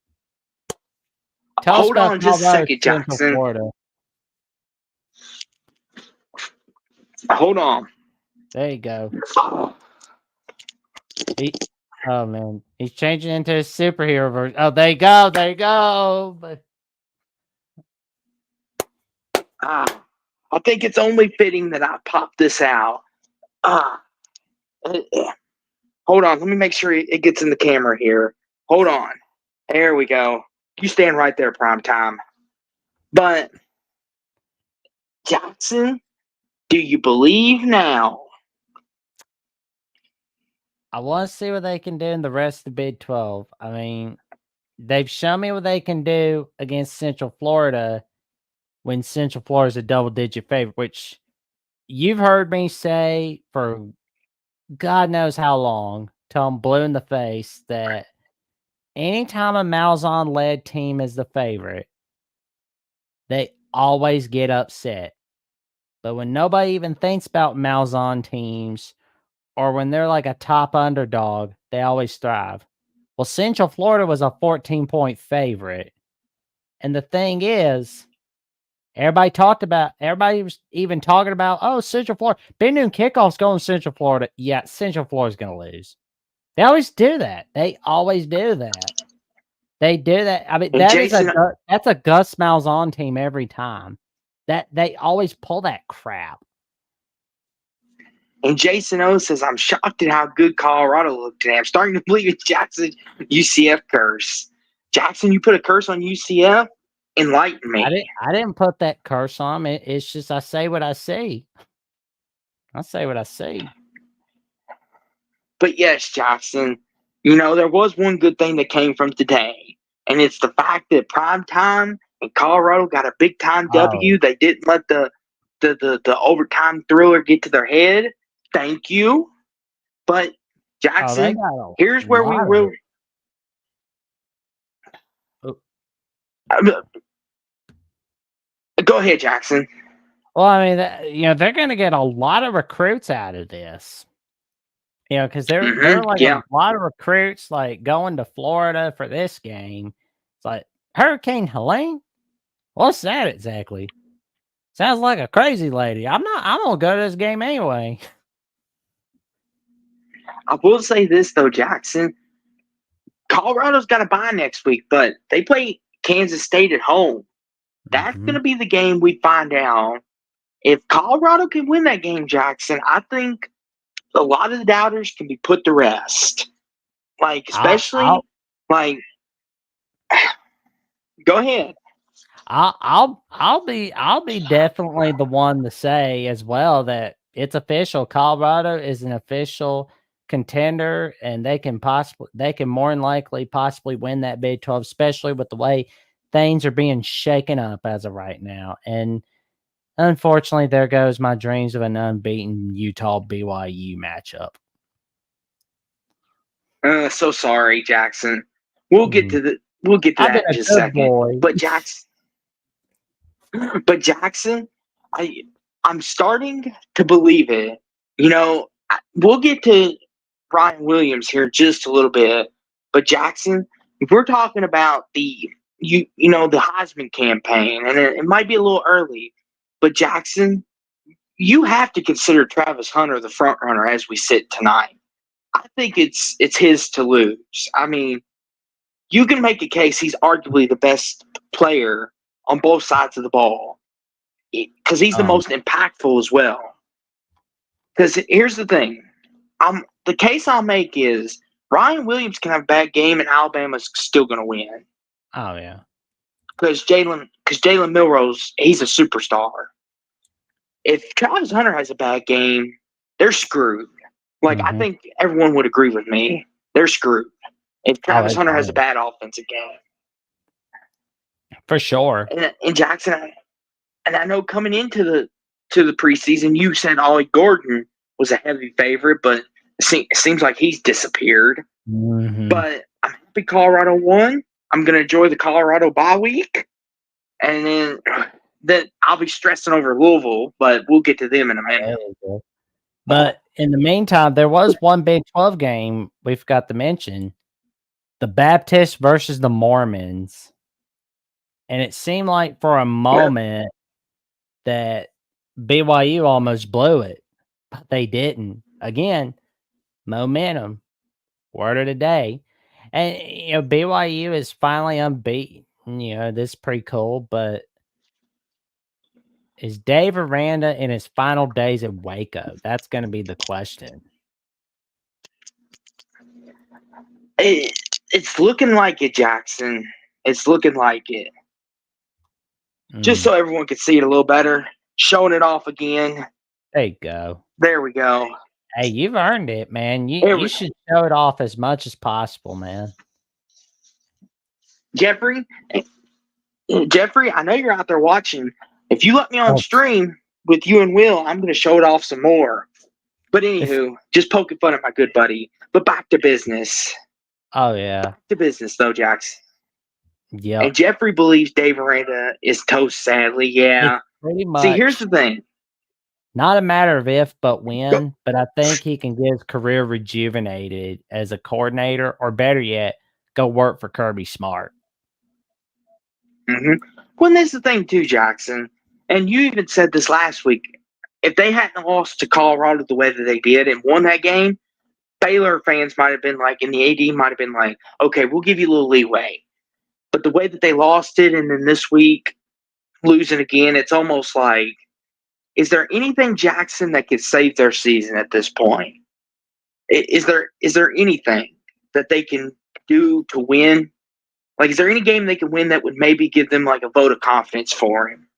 Tell hold us on just a second, Jackson. Florida. Hold on. There you go. Oh man, he's changing into a superhero version. Oh, there you go, there you go. But I think it's only fitting that I pop this out. Hold on, let me make sure it gets in the camera here. Hold on. There we go. You stand right there, prime time. But Jackson, do you believe now? I want to see what they can do in the rest of the Big 12. I mean, they've shown me what they can do against Central Florida when Central Florida is a double-digit favorite, which you've heard me say for God knows how long, till I'm blue in the face, that anytime a Malzahn-led team is the favorite, they always get upset. But when nobody even thinks about Malzahn teams, or when they're like a top underdog, they always thrive. Well, Central Florida was a 14-point favorite. And the thing is, everybody was even talking about, oh, Central Florida. Big Noon Kickoff's going to Central Florida. Yeah, Central Florida's going to lose. They always do that. They always do that. They do that. I mean, that's a Gus Malzahn team every time. That they always pull that crap. And Jason O says, I'm shocked at how good Colorado looked today. I'm starting to believe it's Jackson UCF curse. Jackson, you put a curse on UCF? Enlighten me. I didn't put that curse on them. It's just I say what I see. I say what I see. But yes, Jackson, there was one good thing that came from today. And it's the fact that Primetime and Colorado got a big time W. They didn't let the overtime thriller get to their head. Thank you. But Jackson, here's where we will. Go ahead, Jackson. Well, I mean, they're going to get a lot of recruits out of this. Because there are like a lot of recruits like going to Florida for this game. It's like Hurricane Helene. What's that exactly? Sounds like a crazy lady. I'm gonna go to this game anyway. I will say this though, Jackson. Colorado's got a bye next week, but they play Kansas State at home. That's going to be the game we find out. If Colorado can win that game, Jackson, I think a lot of the doubters can be put to rest. Like, especially, go ahead. I'll be definitely the one to say as well that it's official. Colorado is an official contender, and they can more than likely possibly win that Big 12, especially with the way things are being shaken up as of right now. And unfortunately, there goes my dreams of an unbeaten Utah BYU matchup. So sorry, Jackson. We'll get to that in just a second. Boy. But Jackson, I'm starting to believe it. We'll get to Ryan Williams here in just a little bit. But Jackson, if we're talking about the Heisman campaign, and it might be a little early, but Jackson, you have to consider Travis Hunter the front runner as we sit tonight. I think it's his to lose. I mean, you can make a case he's arguably the best player on both sides of the ball because he's the most impactful as well. Because here's the thing. The case I'll make is Ryan Williams can have a bad game and Alabama's still going to win. Oh, yeah. Because Jalen Milroe, he's a superstar. If Travis Hunter has a bad game, they're screwed. I think everyone would agree with me. They're screwed. If Travis Hunter has a bad offensive game. For sure. And Jackson, and I know coming into the preseason, you said Ollie Gordon was a heavy favorite, but it seems like he's disappeared. Mm-hmm. But I'm happy Colorado won. I'm going to enjoy the Colorado bye week. And then I'll be stressing over Louisville, but we'll get to them in a minute. But in the meantime, there was one Big 12 game we forgot to mention. The Baptists versus the Mormons. And it seemed like for a moment that BYU almost blew it, but they didn't. Again, momentum, word of the day. And, BYU is finally unbeaten. This is pretty cool, but is Dave Aranda in his final days at Waco? That's going to be the question. It's looking like it, Jackson. It's looking like it. Just so everyone can see it a little better, showing it off again. There you go. There we go. Hey, you've earned it, man. You should show it off as much as possible, man. Jeffrey, I know you're out there watching. If you let me on stream with you and Will, I'm going to show it off some more. But anywho, just poking fun at my good buddy. But back to business. Oh, yeah. Back to business, though, Jackson. Yeah. And Jeffrey believes Dave Aranda is toast, sadly. Yeah. It's pretty much. See, here's the thing. Not a matter of if, but when. But I think he can get his career rejuvenated as a coordinator, or better yet, go work for Kirby Smart. Mm-hmm. Well, that's the thing, too, Jackson. And you even said this last week. If they hadn't lost to Colorado the way that they did and won that game, Baylor fans might have been like, and the AD might have been like, okay, we'll give you a little leeway. But the way that they lost it, and then this week losing again, it's almost like, is there anything, Jackson, that could save their season at this point? Is there anything that they can do to win? Like, is there any game they can win that would maybe give them like a vote of confidence for him?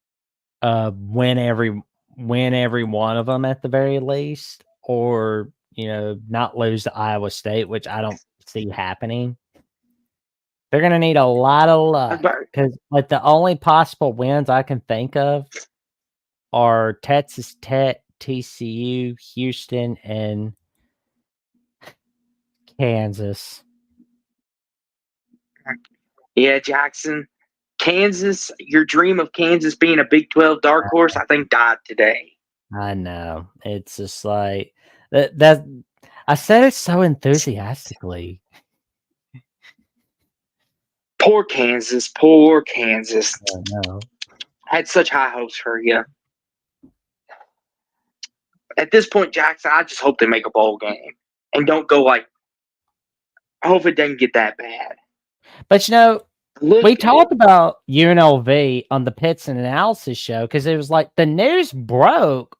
Win every one of them at the very least, or not lose to Iowa State, which I don't see happening. They're going to need a lot of luck because the only possible wins I can think of are Texas Tech, TCU, Houston, and Kansas. Yeah, Jackson. Kansas, your dream of Kansas being a Big 12 dark horse, I think died today. I know. It's just like that I said it so enthusiastically. Poor Kansas. Poor Kansas. I know. I had such high hopes for you. At this point, Jackson, I just hope they make a bowl game and don't go I hope it doesn't get that bad. But we talked about UNLV on the Pits and Analysis show because it was like the news broke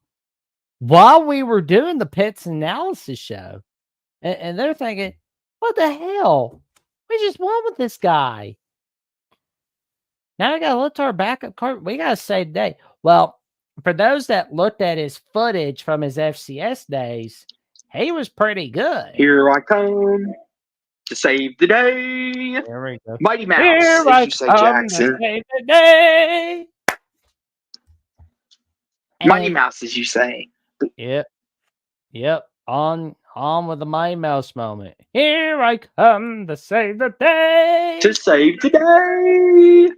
while we were doing the Pits and Analysis show. And they're thinking, what the hell? We just won with this guy. Now we got to look to our backup card. We got to save the day. Well, for those that looked at his footage from his FCS days, he was pretty good. Here I come to save the day. There we go. Mighty Mouse, Here as I you say, come to Jackson. save the day. Mighty And Mouse, as you say. Yep. On with the Mighty Mouse moment. Here I come to save the day. To save the day.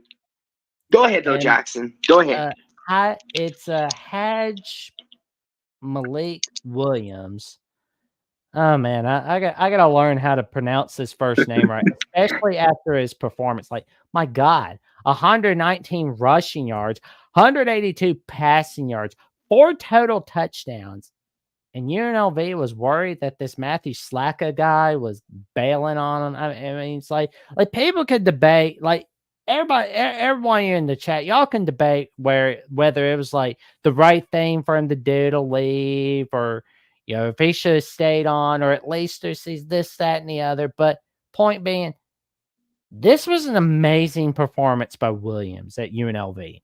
Go ahead, though, And, Jackson. Go ahead. It's Hajj Malik Williams. Oh man, I gotta learn how to pronounce his first name right, especially after his performance. Like, my God, 119 rushing yards, 182 passing yards, 4 total touchdowns. And UNLV was worried that this Matthew Slacka guy was bailing on him. I mean, it's like people could debate, like everyone here in the chat, y'all can debate whether it was like the right thing for him to do to leave, or if he should have stayed on, or at least there's this, that, and the other. But point being, this was an amazing performance by Williams at UNLV.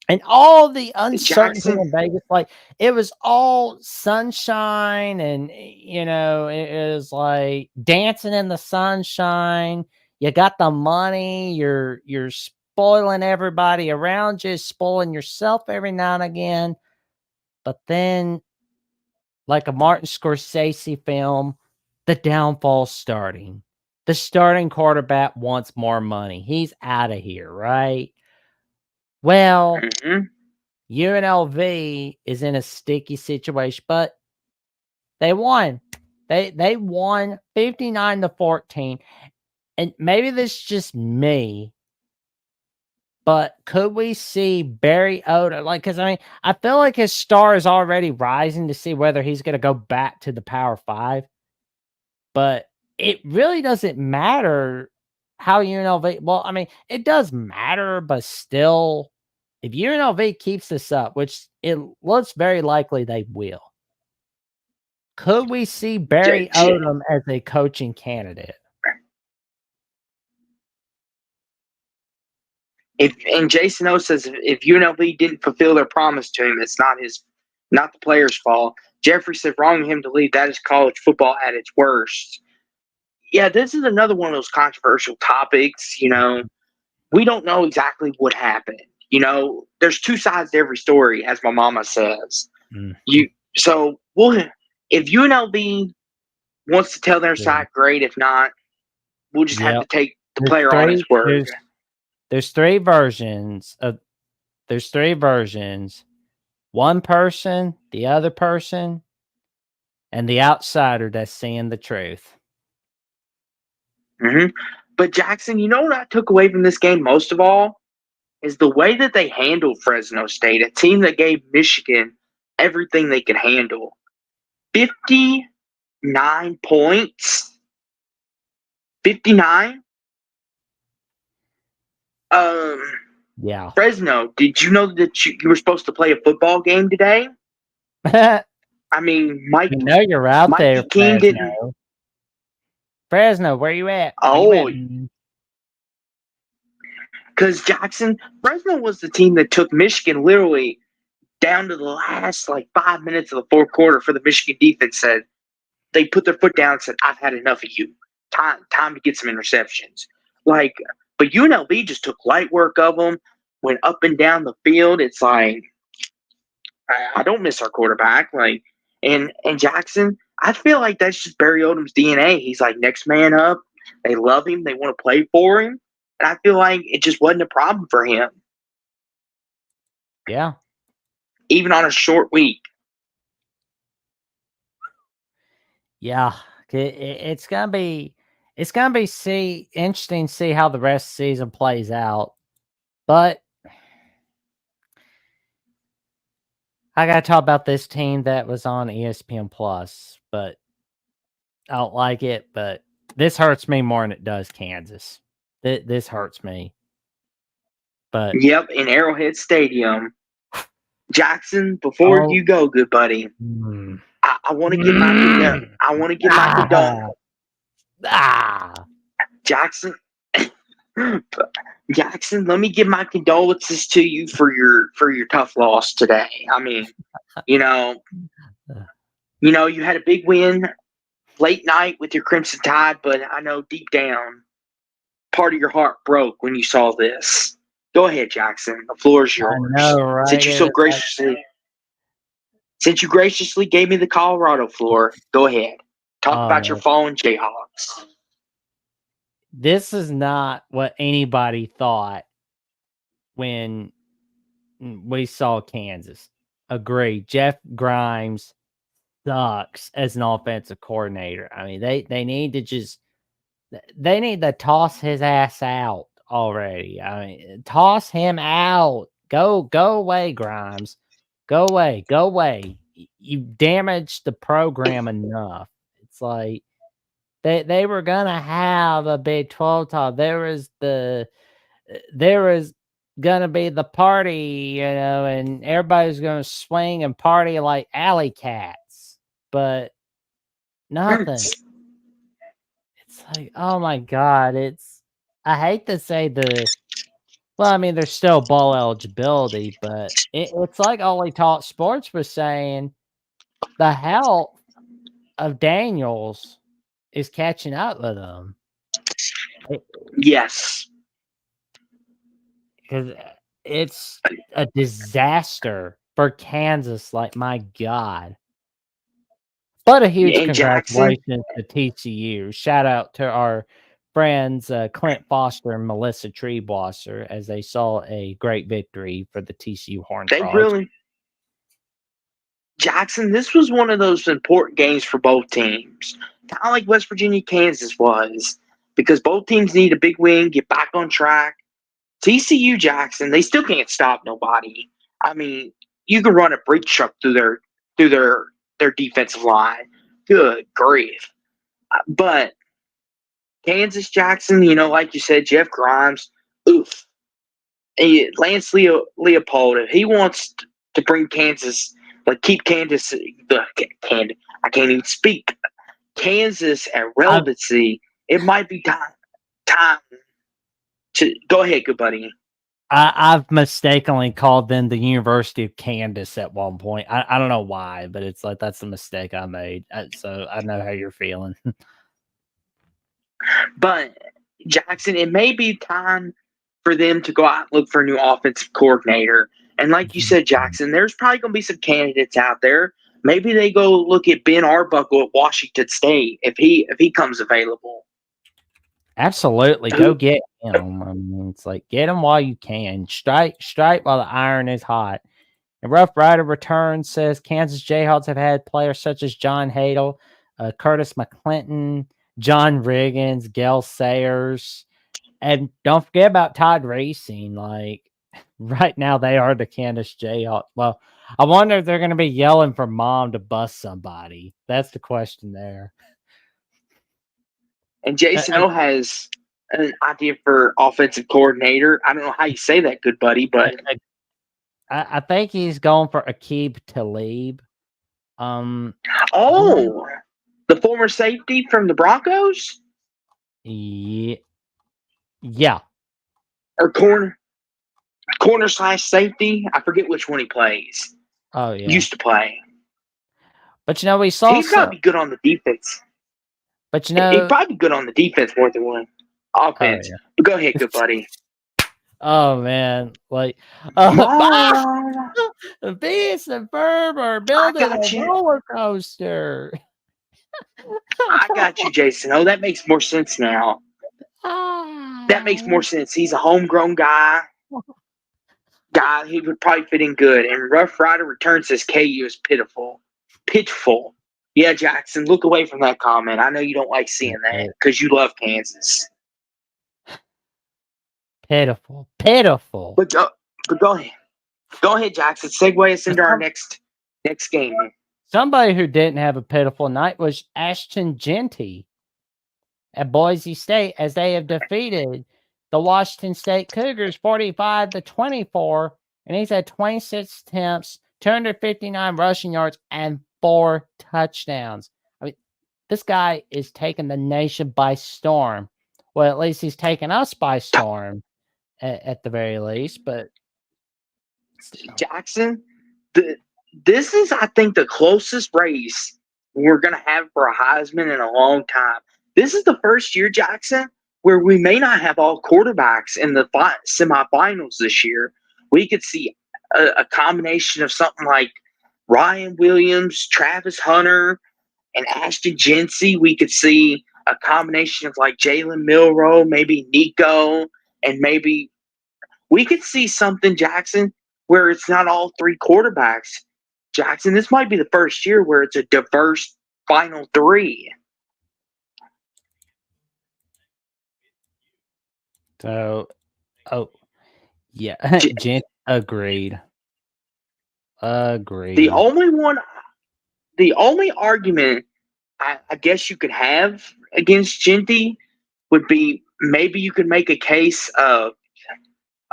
And all the uncertainty in Vegas, like, it was all sunshine, and it was like dancing in the sunshine. You got the money, you're spoiling everybody around you, spoiling yourself every now and again. But then, like a Martin Scorsese film, the downfall's starting. The starting quarterback wants more money. He's out of here, right? Well, UNLV is in a sticky situation, but they won. They won 59-14. And maybe this is just me, but could we see Barry Odom? Like, because I mean, I feel like his star is already rising to see whether he's going to go back to the Power 5. But it really doesn't matter how UNLV. Well, I mean, it does matter, but still, if UNLV keeps this up, which it looks very likely they will, could we see Barry Odom as a coaching candidate? And Jason O says if UNLV didn't fulfill their promise to him, it's not the player's fault. Jeffrey said wrong him to leave. That is college football at its worst. Yeah, this is another one of those controversial topics. We don't know exactly what happened. There's two sides to every story, as my mama says. If UNLV wants to tell their side, great. If not, we'll just have to take the player on his word. There's three versions. One person, the other person, and the outsider that's seeing the truth. But Jackson, you know what I took away from this game most of all? Is the way that they handled Fresno State, a team that gave Michigan everything they could handle. 59 points. 59? Yeah. Fresno, did you know that you were supposed to play a football game today? I mean, Mike. You know you're out Mike there, King Fresno. didn't. Fresno, where you at? Because Jackson, Fresno was the team that took Michigan literally down to the last 5 minutes of the fourth quarter for the Michigan defense. Said they put their foot down and said, "I've had enough of you. Time to get some interceptions." But UNLV just took light work of them, went up and down the field. It's like, I don't miss our quarterback. And Jackson, I feel like that's just Barry Odom's DNA. He's like next man up. They love him. They want to play for him. And I feel like it just wasn't a problem for him. Yeah. Even on a short week. Yeah. It's gonna be interesting to see how the rest of the season plays out. But I gotta talk about this team that was on ESPN Plus, but I don't like it. But this hurts me more than it does Kansas. This hurts me. But yep, in Arrowhead Stadium. Jackson, before you go, good buddy, I want to get Michael Dunn. Jackson, Jackson, let me give my condolences to you for your tough loss today. I mean, you know, you had a big win late night with your Crimson Tide, but I know deep down, part of your heart broke when you saw this. Go ahead, Jackson. The floor is I yours. know, right? Since you graciously gave me the Colorado floor, go ahead. Talk about your man. fallen Jayhawks. This is not what anybody thought when we saw Kansas. Agree. Jeff Grimes sucks as an offensive coordinator. I mean, they need to toss his ass out already. I mean, toss him out. Go away, Grimes. Go away. You damaged the program enough. It's like they were gonna have a Big 12 talk. There was gonna be the party, and everybody's gonna swing and party like alley cats, but nothing. It's like, oh my God, I hate to say well, I mean, there's still bowl eligibility, but it's like Ollie Talk Sports was saying, the health of Daniels is catching up with him. Yes. Because it's a disaster for Kansas. Like, my God. But a huge congratulations to TCU. Shout out to our friends Clint Foster and Melissa Treebwasser as they saw a great victory for the TCU Horned Frogs. Jackson, this was one of those important games for both teams. Kind of like West Virginia, Kansas was, because both teams need a big win, get back on track. TCU, Jackson, they still can't stop nobody. I mean, you can run a brake truck through their defensive line. Good grief. But Kansas, Jackson, like you said, Jeff Grimes, oof. Lance Leopold, if he wants to bring Kansas, keep Kansas, I can't even speak. Kansas at relevancy, it might be time to go ahead, good buddy. I've mistakenly called them the University of Kansas at one point. I don't know why, but it's like that's a mistake I made. So I know how you're feeling. But Jackson, it may be time for them to go out and look for a new offensive coordinator. And like you said, Jackson, there's probably going to be some candidates out there. Maybe they go look at Ben Arbuckle at Washington State if he comes available. Absolutely, go get him. I mean, it's like get him while you can. Strike while the iron is hot. And Rough Rider returns, says Kansas Jayhawks have had players such as John Hadle, Curtis McClinton, John Riggins, Gale Sayers, and don't forget about Todd Racing. Like right now, they are the Kansas Jayhawks. Well, I wonder if they're going to be yelling for mom to bust somebody. That's the question there. And Jason O has an idea for offensive coordinator. I don't know how you say that, good buddy, but I think he's going for Aqib Talib. The former safety from the Broncos? Yeah. Or corner/safety. I forget which one he plays. Oh yeah. Used to play. But we saw he's got to be good on the defense. But he'd probably be good on the defense more than one offense. Yeah. But go ahead, good buddy. Oh man, like Beast and Verb are building a roller coaster. I got you, Jason. Oh, that makes more sense now. That makes more sense. He's a homegrown guy. He would probably fit in good. And Rough Rider returns says KU is pitiful. Pitful. Yeah, Jackson, look away from that comment. I know you don't like seeing that because you love Kansas. Pitiful. But go ahead. Go ahead, Jackson. Segue us into our next game. Somebody who didn't have a pitiful night was Ashton Jeanty at Boise State, as they have defeated the Washington State Cougars 45-24, and he's had 26 attempts, 259 rushing yards, and 4 touchdowns. I mean, this guy is taking the nation by storm. Well, at least he's taking us by storm. at the very least, but still. Jackson, this is, I think, the closest race we're going to have for a Heisman in a long time. This is the first year, Jackson, where we may not have all quarterbacks in the semifinals this year. We could see a combination of something like Ryan Williams, Travis Hunter, and Ashton Gency. We could see a combination of like Jalen Milroe, maybe Nico, and maybe we could see something, Jackson, where it's not all three quarterbacks. Jackson, this might be the first year where it's a diverse final three. So, yeah, agreed. The only argument I guess you could have against Genty would be maybe you could make a case of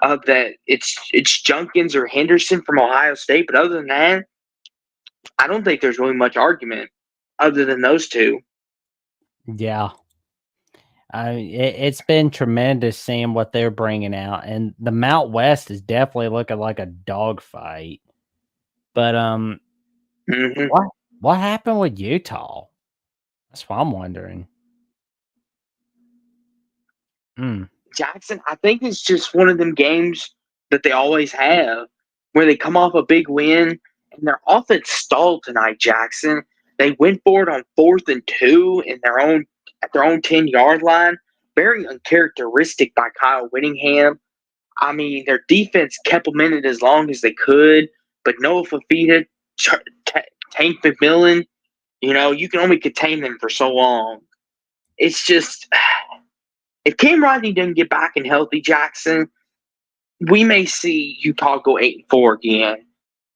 that it's Junkins or Henderson from Ohio State, but other than that, I don't think there's really much argument other than those two. Yeah. It's been tremendous seeing what they're bringing out, and the Mount West is definitely looking like a dogfight. But what happened with Utah? That's what I'm wondering. Jackson, I think it's just one of them games that they always have where they come off a big win and their offense stalled tonight, Jackson. They went for it on 4th and 2 at their own 10-yard line. Very uncharacteristic by Kyle Whittingham. I mean, their defense kept them in it as long as they could, but Noah Fafita, Tank McMillan, you can only contain them for so long. It's just, if Cam Rising doesn't get back and healthy, Jackson, we may see Utah go 8-4 again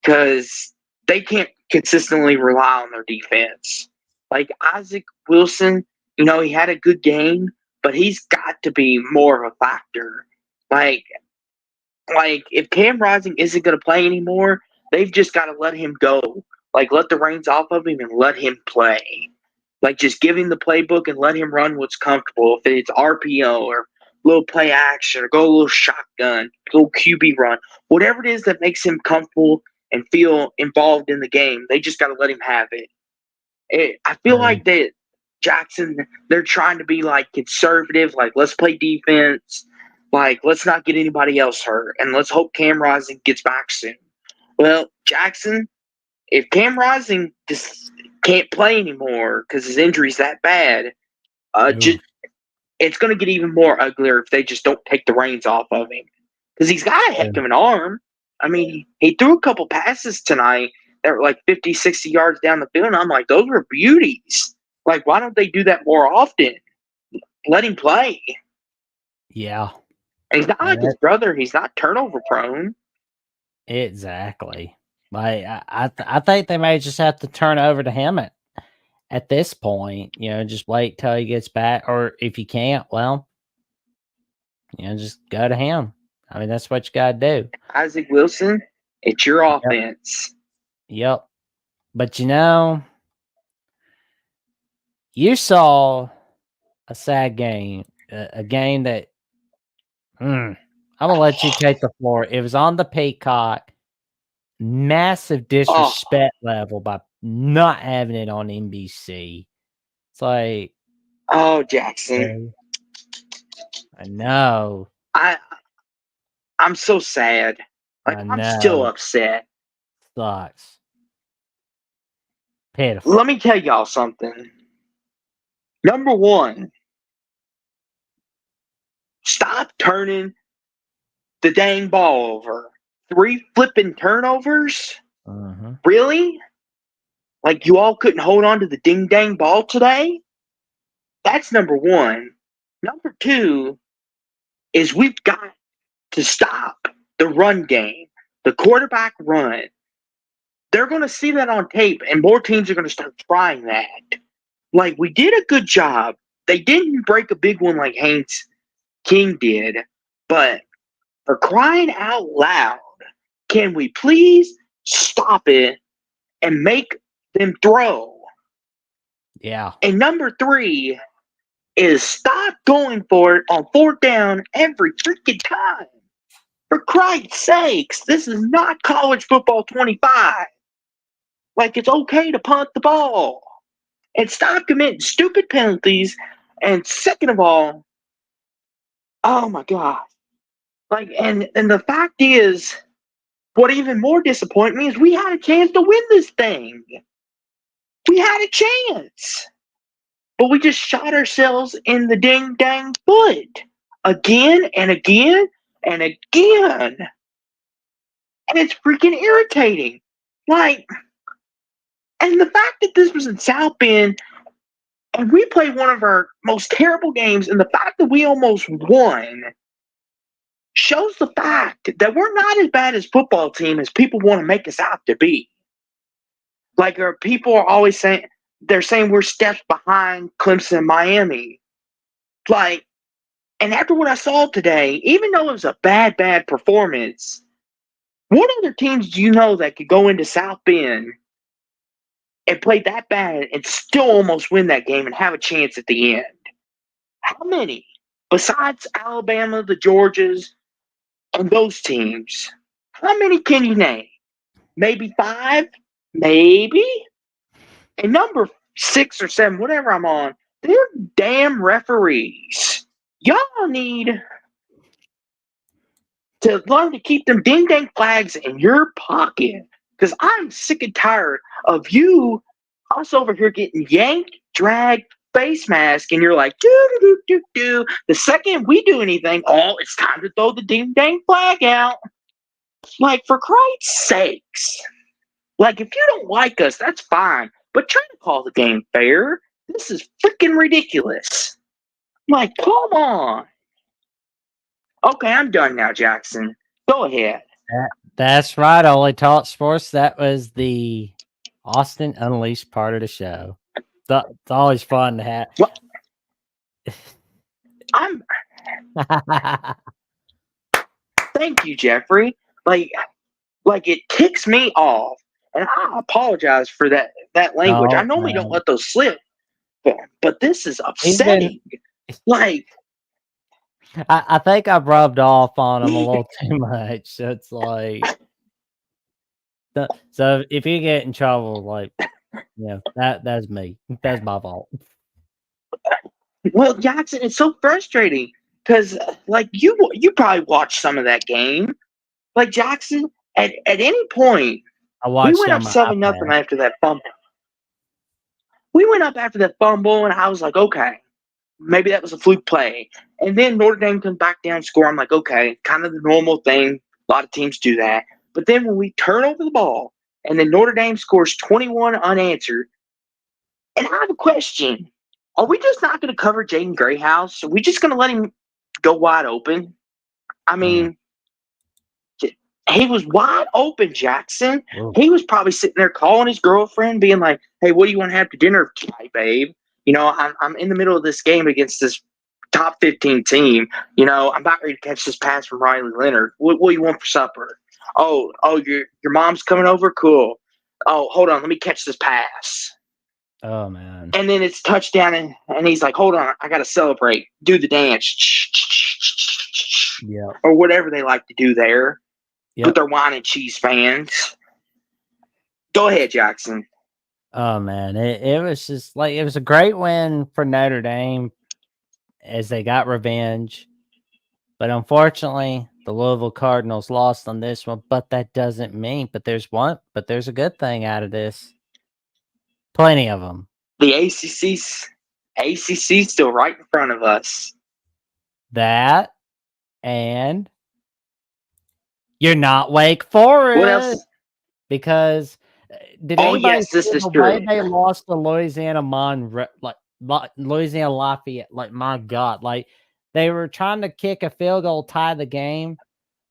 because they can't consistently rely on their defense. Like Isaac Wilson, he had a good game, but he's got to be more of a factor. Like if Cam Rising isn't going to play anymore, they've just got to let him go. Like, let the reins off of him and let him play. Like, just give him the playbook and let him run what's comfortable. If it's RPO or a little play action or go a little shotgun, little QB run, whatever it is that makes him comfortable and feel involved in the game, they just got to let him have it. I feel like that Jackson, they're trying to be like conservative, like let's play defense, like let's not get anybody else hurt, and let's hope Cam Rising gets back soon. Well, Jackson, if Cam Rising just can't play anymore because his injury's that bad, it's going to get even more uglier if they just don't take the reins off of him. Because he's got a heck of an arm. I mean, he threw a couple passes tonight that were like 50, 60 yards down the field, and I'm like, those were beauties. Like, why don't they do that more often? Let him play. Yeah. And he's not like his brother. He's not turnover prone. Exactly. Like, I think they may just have to turn over to him at this point. Just wait till he gets back, or if you can't, well, just go to him. I mean, that's what you got to do. Isaac Wilson, it's your offense. Yep. But you saw a sad game, a game that I'm going to let you take the floor. It was on the Peacock. Massive disrespect level by not having it on NBC. It's like, Jackson. I know. I'm so sad. Like, I'm still upset. Sucks. Pitiful. Let me tell y'all something. Number one, stop turning the dang ball over. 3 flipping turnovers? Really? Like, you all couldn't hold on to the ding-dang ball today? That's number one. Number two is we've got to stop the run game, the quarterback run. They're going to see that on tape, and more teams are going to start trying that. Like, we did a good job. They didn't break a big one like Haynes King did, but for crying out loud, can we please stop it and make them throw? Yeah. And number 3 is stop going for it on 4th down every freaking time. For Christ's sakes, this is not college football 25. Like, it's okay to punt the ball and stop committing stupid penalties. And second of all, oh my God. Like, and the fact is, what even more disappointed me is we had a chance to win this thing. We had a chance. But we just shot ourselves in the ding dang foot again and again and again. And it's freaking irritating. Like, and the fact that this was in South Bend and we played one of our most terrible games, and the fact that we almost won shows the fact that we're not as bad as football team as people want to make us out to be. Like, our people are always saying, they're saying we're steps behind Clemson and Miami. Like, and after what I saw today, even though it was a bad performance, what other teams do you know that could go into South Bend and play that bad and still almost win that game and have a chance at the end? How many? Besides Alabama, the Georgias, and those teams, how many can you name? Maybe 5? Maybe? And number 6 or 7, whatever I'm on, they're damn referees. Y'all need to learn to keep them ding dang flags in your pocket. Because I'm sick and tired of us over here getting yanked, dragged, face mask, and you're like, do. The second we do anything, it's time to throw the ding dang flag out. Like, for Christ's sakes. Like, if you don't like us, that's fine. But try to call the game fair. This is freaking ridiculous. Like, come on. Okay, I'm done now, Jackson. Go ahead. That's right. Only Talk Sports. That was the Austin Unleashed part of the show. It's always fun to have. Well, thank you, Jeffrey. Like it ticks me off, and I apologize for that language. I normally don't let those slip, but this is upsetting. I think I've rubbed off on him a little too much. So it's like, so if you get in trouble, like, that's me. That's my fault. Well, Jackson, it's so frustrating because, like, you probably watched some of that game. Like, Jackson, at any point, we went up 7-0 after that fumble. We went up after that fumble, and I was like, okay, maybe that was a fluke play. And then Notre Dame comes back down and score. I'm like, okay, kind of the normal thing. A lot of teams do that. But then when we turn over the ball, and then Notre Dame scores 21 unanswered, and I have a question. Are we just not going to cover Jaden Grayhouse? Are we just going to let him go wide open? I mean, he was wide open, Jackson. He was probably sitting there calling his girlfriend, being like, hey, what do you want to have for dinner tonight, babe? I'm in the middle of this game against this top 15 team. I'm about ready to catch this pass from Riley Leonard. What do you want for supper? Oh, your mom's coming over? Cool. Oh, hold on. Let me catch this pass. Oh, man. And then it's touchdown, and he's like, hold on, I got to celebrate. Do the dance. Yeah. Or whatever they like to do there. Yep. With their wine and cheese fans. Go ahead, Jackson. Oh, man. It was just like, it was a great win for Notre Dame as they got revenge. But unfortunately, the Louisville Cardinals lost on this one. But that doesn't mean, but there's a good thing out of this. Plenty of them. The ACC's still right in front of us. That, and you're not Wake Forest. What else? Because did anybody this see is the true. way they lost to Louisiana Louisiana Lafayette? Like, my God, like they were trying to kick a field goal, tie the game,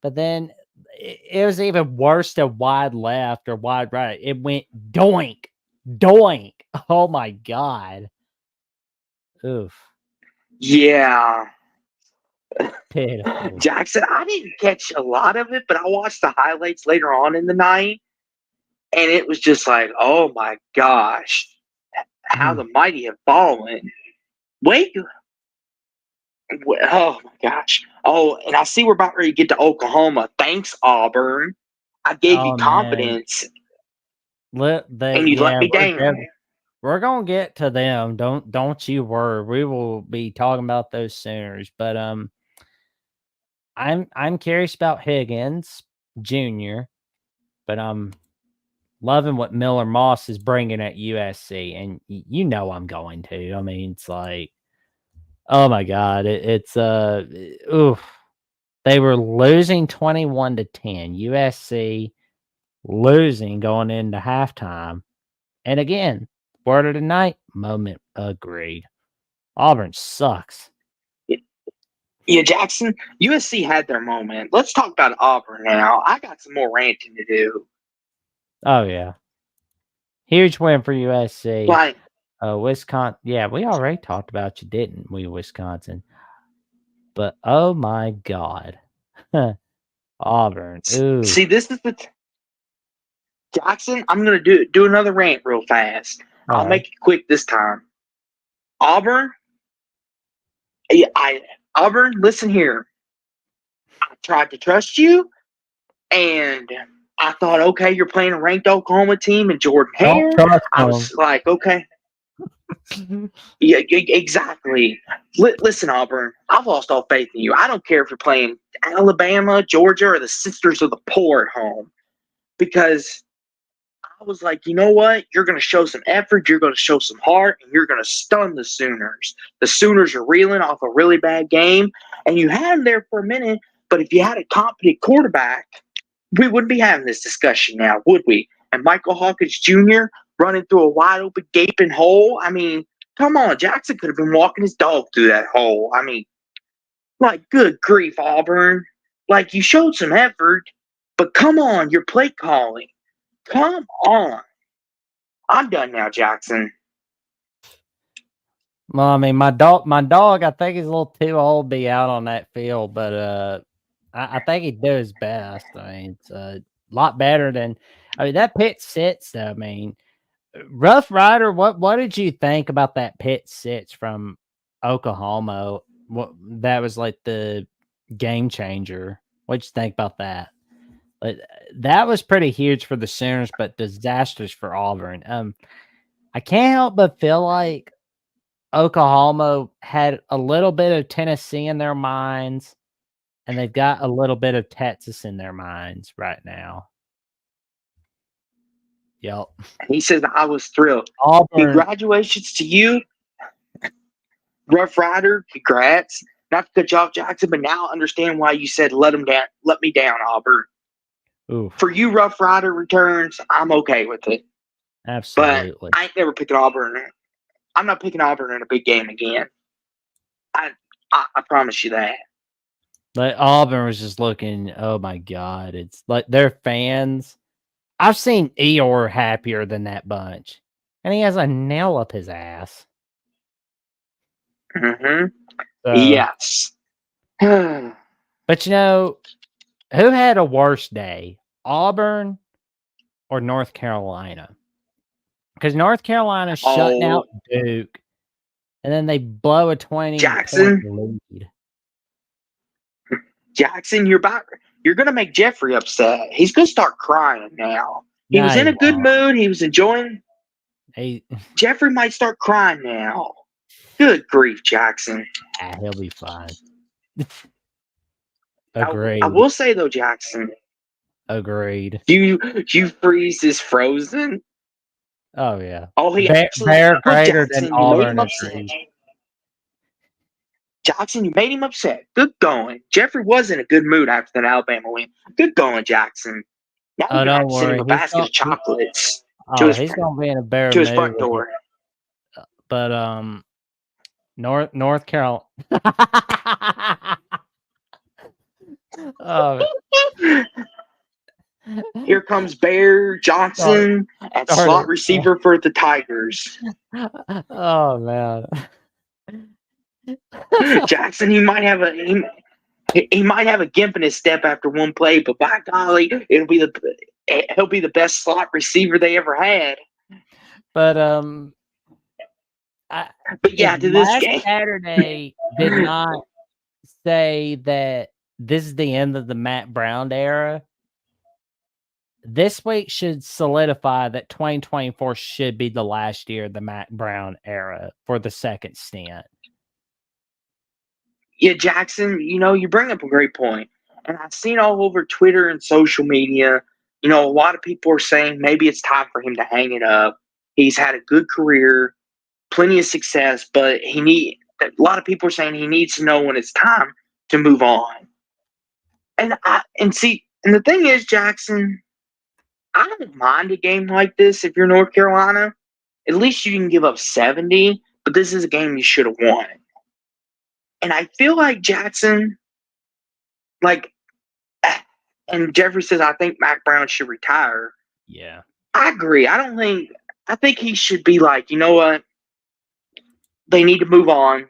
but then it was even worse to wide left or wide right. It went doink. Oh my God. Oof. Yeah. Pitiful. Jackson, I didn't catch a lot of it, but I watched the highlights later on in the night, and it was just like, oh my gosh, how the mighty have fallen. Wake Oh my gosh. Oh, and I see we're about ready to get to Oklahoma. Thanks, Auburn. I gave you Oh man, confidence, and you let yeah, me down. we're gonna get to them. Don't you worry. We will be talking about those Sooners. But I'm curious about Higgins Jr. But I'm loving what Miller Moss is bringing at USC, and you know I'm going to. I mean, it's like, oh my god, it's oof. They were losing 21-10. USC losing going into halftime, and again, word of the night, moment agreed. Auburn sucks. Yeah, Jackson, USC had their moment. Let's talk about Auburn now. I got some more ranting to do. Oh yeah, huge win for USC. Like, Wisconsin. Yeah, we already talked about you, didn't we, Wisconsin? But oh my god, Auburn. Ooh, see, this is the Jackson. I'm gonna do another rant real fast. all I'll right. make it quick this time. Auburn, Auburn. Listen here. I tried to trust you, and I thought, okay, you're playing a ranked Oklahoma team and Jordan Don't Hare. trust I them. was like, okay, yeah, exactly. Listen, Auburn, I've lost all faith in you. I don't care if you're playing Alabama, Georgia, or the Sisters of the Poor at home, because I was like, you know what? You're going to show some effort, you're going to show some heart, and you're going to stun the Sooners. The Sooners are reeling off a really bad game, and you had them there for a minute, but if you had a competent quarterback, we wouldn't be having this discussion now, would we? And Michael Hawkins Jr. running through a wide open, gaping hole. I mean, come on, Jackson could have been walking his dog through that hole. I mean, like, good grief, Auburn. Like, you showed some effort, but come on, your play calling. Come on. I'm done now, Jackson. Well, I mean, my dog, I think he's a little too old to be out on that field, but I think he'd do his best. I mean, it's a lot better than. I mean, that pit sits. Though, I mean, Rough Rider. What did you think about that pit sits from Oklahoma? What that was like the game changer. What'd you think about that? But that was pretty huge for the Sooners, but disastrous for Auburn. I can't help but feel like Oklahoma had a little bit of Tennessee in their minds, and they've got a little bit of Texas in their minds right now. Yep. He says, I was thrilled. Auburn. Congratulations to you, Rough Rider. Congrats. Not to cut you off, Jackson, but now I understand why you said let me down, Auburn. Oof. For you, Rough Rider returns, I'm okay with it. Absolutely. But I ain't never picking Auburn. I'm not picking Auburn in a big game again. I promise you that. But Auburn was just looking, oh my God. It's like their fans. I've seen Eeyore happier than that bunch. And he has a nail up his ass. Mm-hmm. So, Yes. but you know, who had a worse day? Auburn or North Carolina? Because North Carolina shutting out Duke, and then they blow a 20-point lead. Jackson, you're gonna make Jeffrey upset. He's gonna start crying now. He was in a good mood. He was enjoying. Jeffrey might start crying now. Good grief, Jackson. He'll be fine. Agreed. I will say though, Jackson. Agreed. You freeze is frozen. Oh yeah. Oh, he Bear greater than Auburn. Jackson, you made him upset. Good going. Jeffrey was in a good mood after that Alabama win. Good going, Jackson. Now we're gonna have to send him a basket of chocolates. He's gonna be in a bear to his front door. But North Carolina. Oh. Here comes Bear Johnson at slot receiver for the Tigers. Oh man. Jackson, he might have a gimp in his step after one play, but by golly, he'll be the best slot receiver they ever had. But yeah, to this game, Saturday did not say that this is the end of the Matt Brown era, this week should solidify that 2024 should be the last year of the Matt Brown era for the second stint. Yeah, Jackson, you bring up a great point. And I've seen all over Twitter and social media, a lot of people are saying maybe it's time for him to hang it up. He's had a good career, plenty of success, but a lot of people are saying he needs to know when it's time to move on. And the thing is, Jackson, I don't mind a game like this if you're North Carolina. At least you can give up 70, but this is a game you should have won. And I feel like Jackson, and Jeffrey says, I think Mac Brown should retire. Yeah. I agree. I think he should be like, you know what? They need to move on.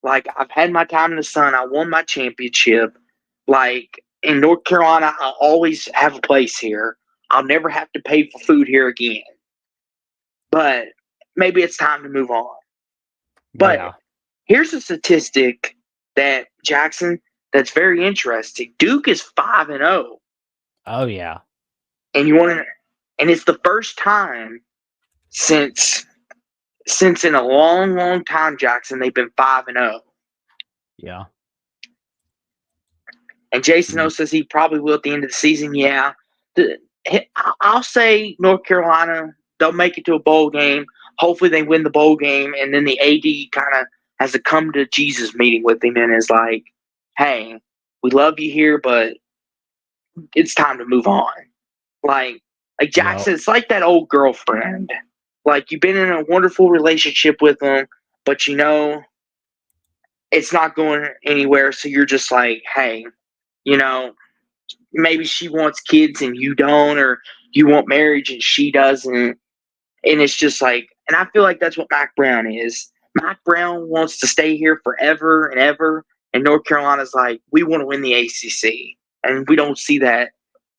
Like, I've had my time in the sun. I won my championship. Like, in North Carolina, I'll always have a place here. I'll never have to pay for food here again. But maybe it's time to move on. But here's a statistic that, Jackson, that's very interesting. Duke is 5-0. Oh yeah. And and it's the first time since in a long, long time, Jackson, they've been 5-0. Yeah. And Jason O says he probably will at the end of the season. Yeah. I'll say North Carolina, they'll make it to a bowl game. Hopefully they win the bowl game, and then the AD kind of has a come to Jesus meeting with him and is like, hey, we love you here, but it's time to move on. Like Jackson, It's like that old girlfriend. Like, you've been in a wonderful relationship with them, but it's not going anywhere. So you're just like, hey, maybe she wants kids and you don't, or you want marriage and she doesn't. And it's just like, and I feel like that's what Mac Brown is. Mac Brown wants to stay here forever and ever. And North Carolina's like, we want to win the ACC. And we don't see that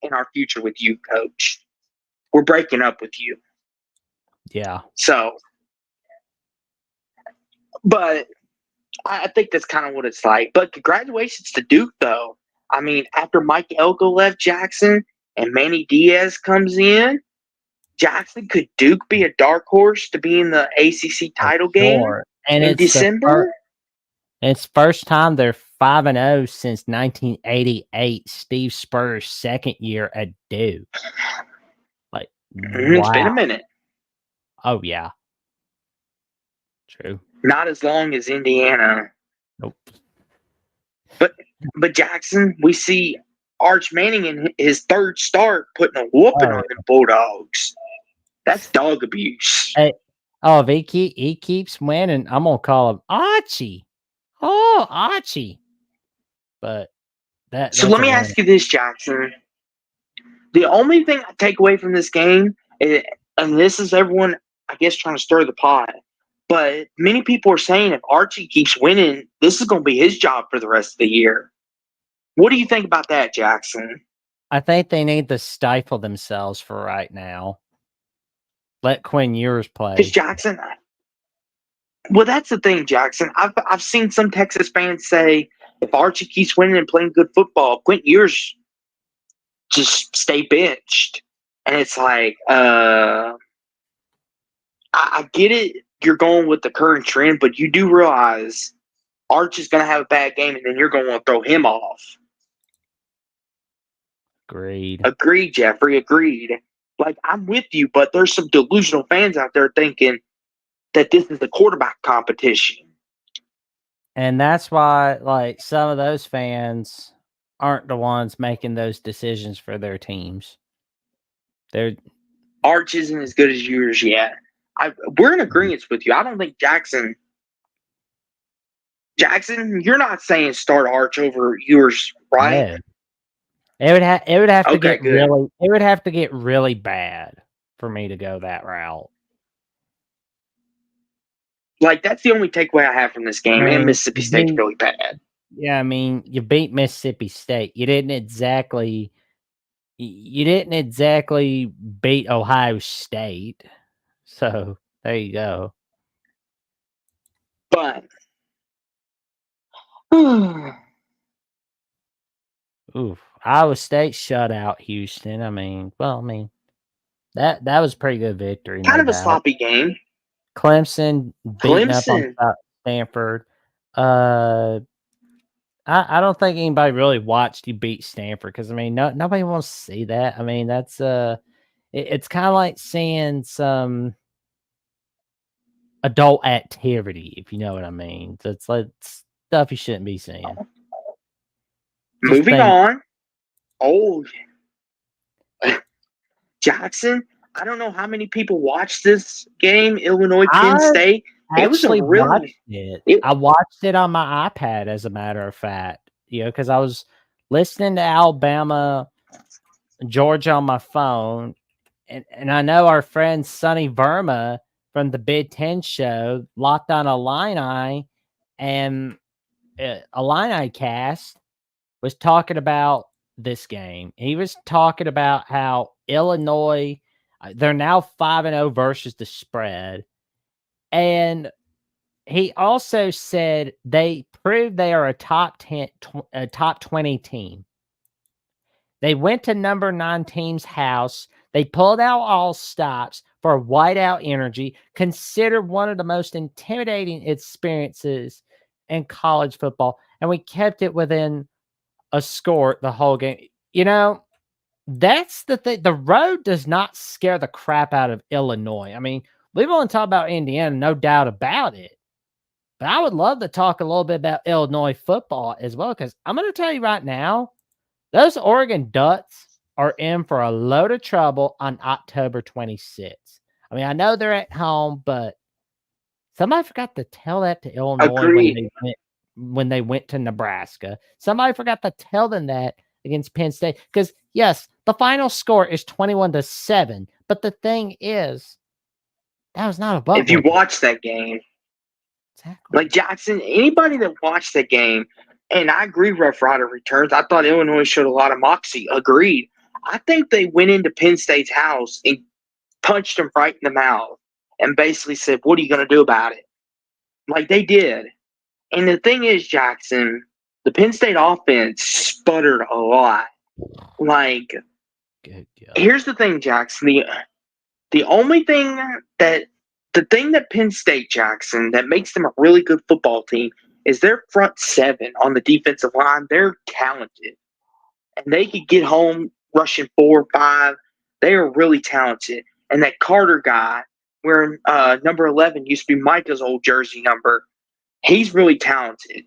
in our future with you, coach. We're breaking up with you. Yeah. So, but I think that's kind of what it's like. But congratulations to Duke, though. I mean, after Mike Elko left Jackson and Manny Diaz comes in, Jackson, could Duke be a dark horse to be in the ACC title game in December? It's first time they're 5-0 since 1988, Steve Spurrier's second year at Duke. Like, wow. It's been a minute. Oh, yeah. True. Not as long as Indiana. Nope. But Jackson, we see Arch Manning in his third start putting a whooping on the Bulldogs. That's dog abuse. Hey, if he keeps winning, I'm gonna call him Archie. Oh, Archie. But so let me ask you this, Jackson. The only thing I take away from this game is, and this is everyone, I guess, trying to stir the pot, but many people are saying if Archie keeps winning, this is going to be his job for the rest of the year. What do you think about that, Jackson? I think they need to stifle themselves for right now. Let Quinn Ewers play. Because Jackson, well, that's the thing, Jackson. I've seen some Texas fans say if Archie keeps winning and playing good football, Quentin Ewers just stay benched. And it's like, I get it. You're going with the current trend, but you do realize Arch is going to have a bad game, and then you're going to want to throw him off. Agreed, Jeffrey. Agreed. Like, I'm with you, but there's some delusional fans out there thinking that this is a quarterback competition. And that's why, like, some of those fans aren't the ones making those decisions for their teams. Arch isn't as good as yours yet. We're in agreement with you. I don't think Jackson, you're not saying start Arch over yours, right? Yeah. It would have to get really. It would have to get really bad for me to go that route. Like, that's the only takeaway I have from this game. And Mississippi State's really bad. Yeah, I mean, you beat Mississippi State. You didn't exactly beat Ohio State. So there you go. But Oof. Iowa State shut out Houston. that was a pretty good victory, Kind no of a doubt. sloppy game. Clemson beating up on Clemson. Stanford. I don't think anybody really watched you beat Stanford because nobody wants to see that. That's it's kind of like seeing some adult activity, if you know what I mean. It's like stuff you shouldn't be seeing. Just Moving on. Oh, Jackson. I don't know how many people watched this game, Illinois Penn State. It was a actually watched really. it. I watched it on my iPad, as a matter of fact. Because I was listening to Alabama, Georgia on my phone, and I know our friend Sonny Verma from the Big Ten show, Locked On Illini, and Illini Cast was talking about this game. He was talking about how Illinois, they're now 5-0 versus the spread. And he also said they proved they are a top 20 team. They went to number 9 team's house. They pulled out all stops for whiteout energy, considered one of the most intimidating experiences in college football. And we kept it within a score the whole game. That's the thing. The road does not scare the crap out of Illinois. We've only talked about Indiana, no doubt about it. But I would love to talk a little bit about Illinois football as well, because I'm going to tell you right now, those Oregon Ducks are in for a load of trouble on October 26th. I know they're at home, but somebody forgot to tell that to Illinois when they went to Nebraska. Somebody forgot to tell them that against Penn State. Because, yes, the final score is 21-7. But the thing is, that was not a butt. If you watch that game, exactly. Like Jackson, anybody that watched that game, and I agree, Rough Rider returns. I thought Illinois showed a lot of moxie. Agreed. I think they went into Penn State's house and punched them right in the mouth and basically said, "What are you going to do about it?" Like they did. And the thing is, Jackson, the Penn State offense sputtered a lot. Like, here's the thing, Jackson. The only thing that Penn State, Jackson, that makes them a really good football team is their front seven on the defensive line. They're talented. And they could get home rushing 4 or 5. They are really talented. And that Carter guy wearing number 11 used to be Micah's old jersey number. He's really talented.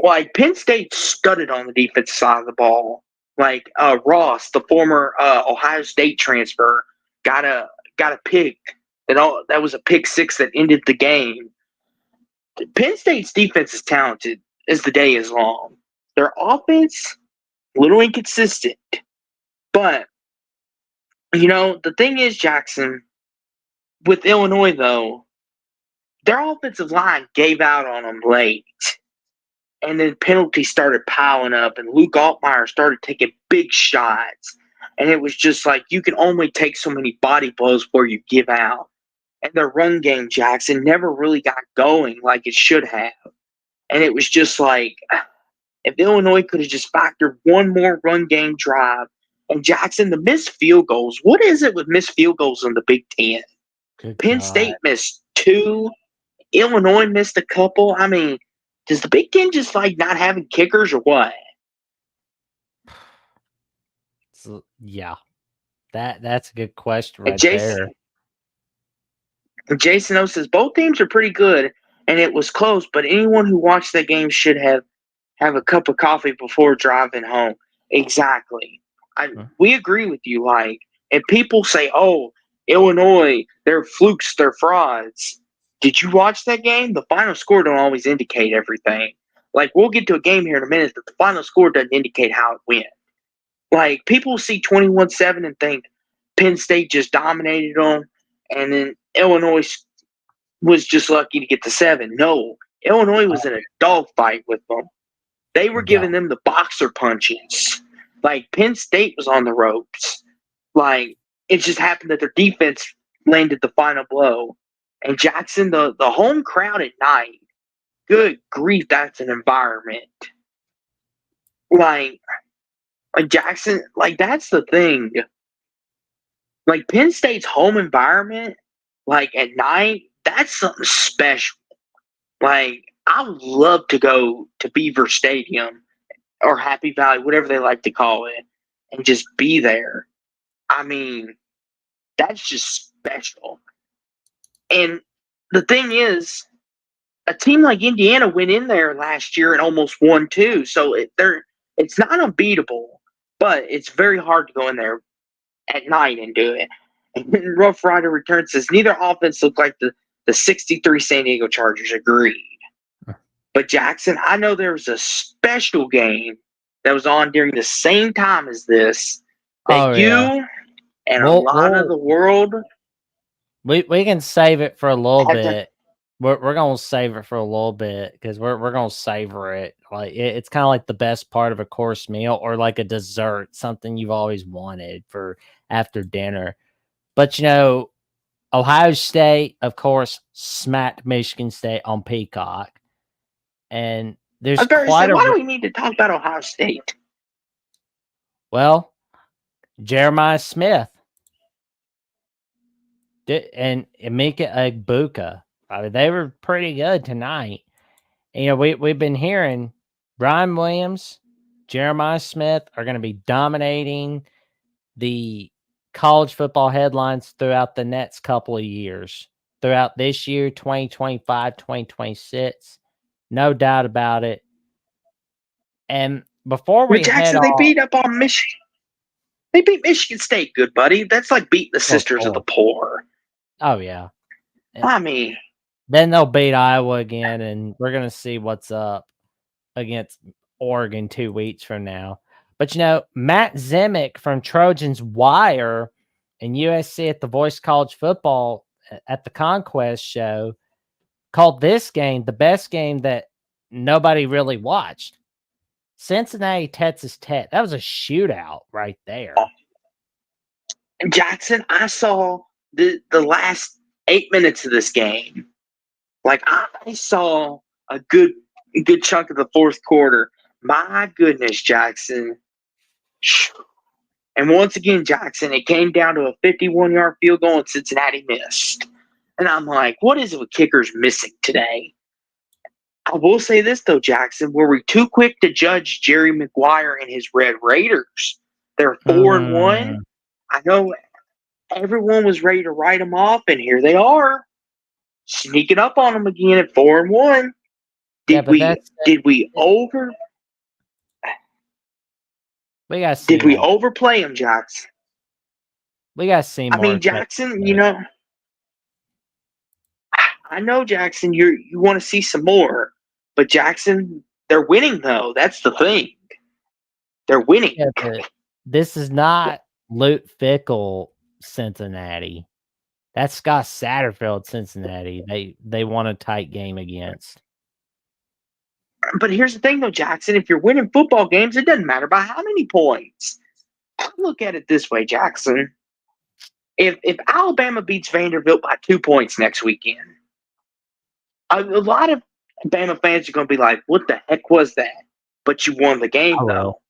Like, Penn State studded on the defensive side of the ball. Like, Ross, the former Ohio State transfer, got a pick. That was a pick 6 that ended the game. Penn State's defense is talented as the day is long. Their offense, a little inconsistent. But, the thing is, Jackson, with Illinois, though, their offensive line gave out on them late. And then penalties started piling up, and Luke Altmaier started taking big shots. And it was just like, you can only take so many body blows before you give out. And their run game, Jackson, never really got going like it should have. And it was just like, if Illinois could have just factored one more run game drive. And Jackson, the missed field goals, what is it with missed field goals in the Big Ten? Penn State missed 2. Illinois missed a couple. Does the Big Ten just like not having kickers or what? So, yeah, that's a good question right there. Jason O says both teams are pretty good, and it was close. But anyone who watched that game should have a cup of coffee before driving home. Exactly. We agree with you. Like, and people say, "Oh, Illinois, they're flukes, they're frauds." Did you watch that game? The final score don't always indicate everything. Like, we'll get to a game here in a minute, but the final score doesn't indicate how it went. Like, people see 21-7 and think Penn State just dominated them, and then Illinois was just lucky to get the 7. No, Illinois was in a dogfight with them. They were giving them the boxer punches. Like, Penn State was on the ropes. Like, it just happened that their defense landed the final blow. And Jackson, the home crowd at night, good grief, that's an environment. Like Jackson, like that's the thing. Like Penn State's home environment, like at night, that's something special. Like I would love to go to Beaver Stadium or Happy Valley, whatever they like to call it, and just be there. I mean, that's just special. And the thing is, a team like Indiana went in there last year and almost won too. So it's not unbeatable, but it's very hard to go in there at night and do it. And Rough Rider Returns says neither offense looked like the 63 San Diego Chargers. Agreed. But Jackson, I know there was a special game that was on during the same time as this that you and a lot of the world. We can save it for a little had to- bit. We're gonna save it for a little bit because we're gonna savor it. Like it's kind of like the best part of a course meal or like a dessert, something you've always wanted for after dinner. But Ohio State, of course, smacked Michigan State on Peacock, and there's why do we need to talk about Ohio State? Well, Jeremiah Smith and Emeka Egbuka. I mean, they were pretty good tonight. And, we've been hearing Brian Williams, Jeremiah Smith are going to be dominating the college football headlines throughout the next couple of years. Throughout this year, 2025, 2026. No doubt about it. And before we Jackson, they beat up on Michigan. They beat Michigan State, good buddy. That's like beating the Sisters of the Poor. Oh, yeah. I mean, then they'll beat Iowa again, and we're going to see what's up against Oregon 2 weeks from now. But, Matt Zemek from Trojans Wire and USC at the Voice College Football at the Conquest show called this game the best game that nobody really watched. Cincinnati, Texas Tech. That was a shootout right there. Jackson, I saw the last 8 minutes of this game. Like I saw a good chunk of the fourth quarter. My goodness, Jackson. And once again, Jackson, it came down to a 51-yard field goal and Cincinnati missed. And I'm like, what is it with kickers missing today? I will say this, though, Jackson. Were we too quick to judge Jerry Maguire and his Red Raiders? They're 4-1. I know everyone was ready to write them off, and here they are, sneaking up on them again at 4-1. Did we overplay them, Jackson? We got to see more. I mean, Jackson, I know, Jackson, you want to see some more. But, Jackson, they're winning, though. That's the thing. They're winning. Yeah, but this is not Luke Fickell Cincinnati. That's Scott Satterfield Cincinnati. They won a tight game against. But here's the thing, though, Jackson. If you're winning football games, it doesn't matter by how many points. I look at it this way, Jackson. If Alabama beats Vanderbilt by 2 points next weekend, a lot of Bama fans are going to be like, what the heck was that? But you won the game, though.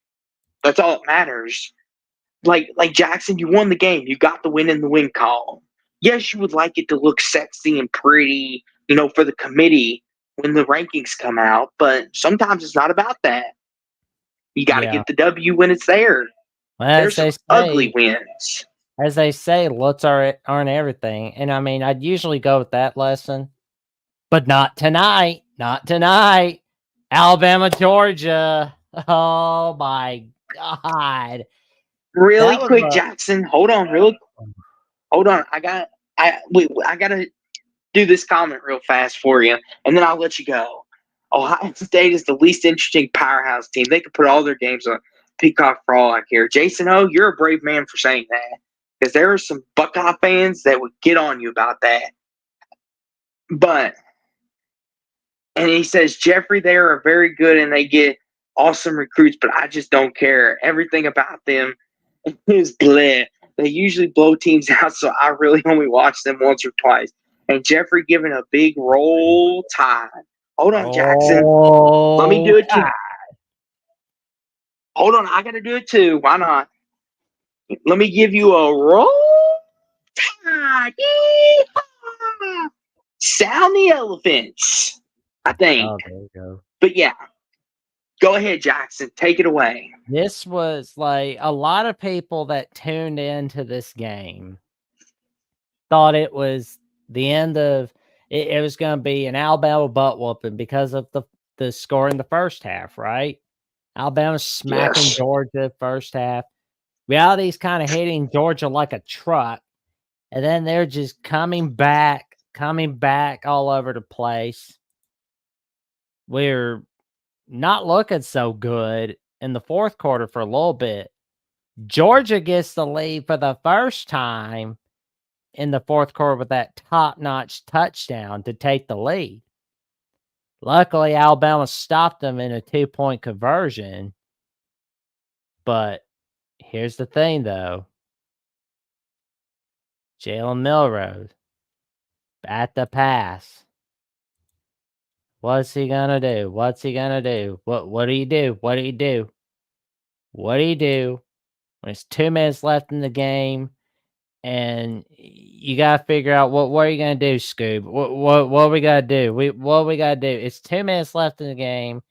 That's all that matters. Like Jackson, you won the game. You got the win in the win column. Yes, you would like it to look sexy and pretty, for the committee when the rankings come out. But sometimes it's not about that. You got to get the W when it's there. Well, there's some ugly wins. As they say, looks aren't everything. And, I mean, I'd usually go with that lesson. But not tonight. Not tonight. Alabama, Georgia. Oh, my God. Really quick, Jackson. Hold on. I got to do this comment real fast for you, and then I'll let you go. Ohio State is the least interesting powerhouse team. They could put all their games on Peacock for all I care. Jason O, you're a brave man for saying that, because there are some Buckeye fans that would get on you about that. And he says, Jeffrey, they are very good and they get awesome recruits, but I just don't care. Everything about them is bleh. They usually blow teams out, so I really only watch them once or twice. And Jeffrey giving a big roll tide. Hold on, Jackson. Let me do it too. Hold on, I gotta do it too. Why not? Let me give you a roll tide. Yeehaw! Sound the elephants, I think. Oh, there you go. But yeah, go ahead, Jackson. Take it away. This was like a lot of people that tuned into this game thought it was the end of it. It was going to be an Alabama butt whooping because of the score in the first half, right? Alabama smacking Yes. Georgia first half. Reality's kind of hitting Georgia like a truck, and then they're just coming back all over the place. We're not looking so good in the fourth quarter for a little bit. Georgia gets the lead for the first time in the fourth quarter with that top-notch touchdown to take the lead. Luckily, Alabama stopped them in a 2-point conversion. But here's the thing, though. Jalen Milroe at the pass. What's he gonna do? What's he gonna do? What do you do? What do you do? What do you do when it's 2 minutes left in the game and you gotta figure out what are you gonna do, Scoob? What we gotta do? What we gotta do? It's 2 minutes left in the game.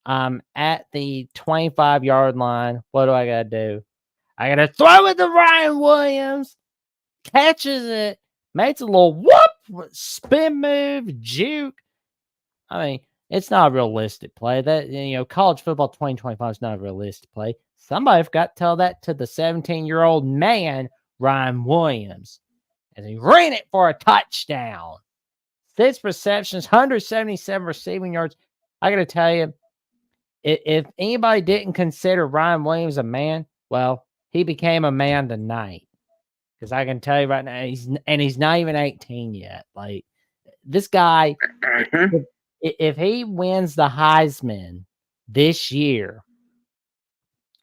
I'm at the 25-yard line. What do I gotta do? I gotta throw it to Ryan Williams. Catches it, makes a little whoop, spin move, juke. I mean, it's not a realistic play. That college football 2025 is not a realistic play. Somebody forgot to tell that to the 17-year-old man, Ryan Williams, and he ran it for a touchdown. 6 receptions, 177 receiving yards. I got to tell you, if anybody didn't consider Ryan Williams a man, well, he became a man tonight. Because I can tell you right now, he's not even 18 yet. Like, this guy, if he wins the Heisman this year,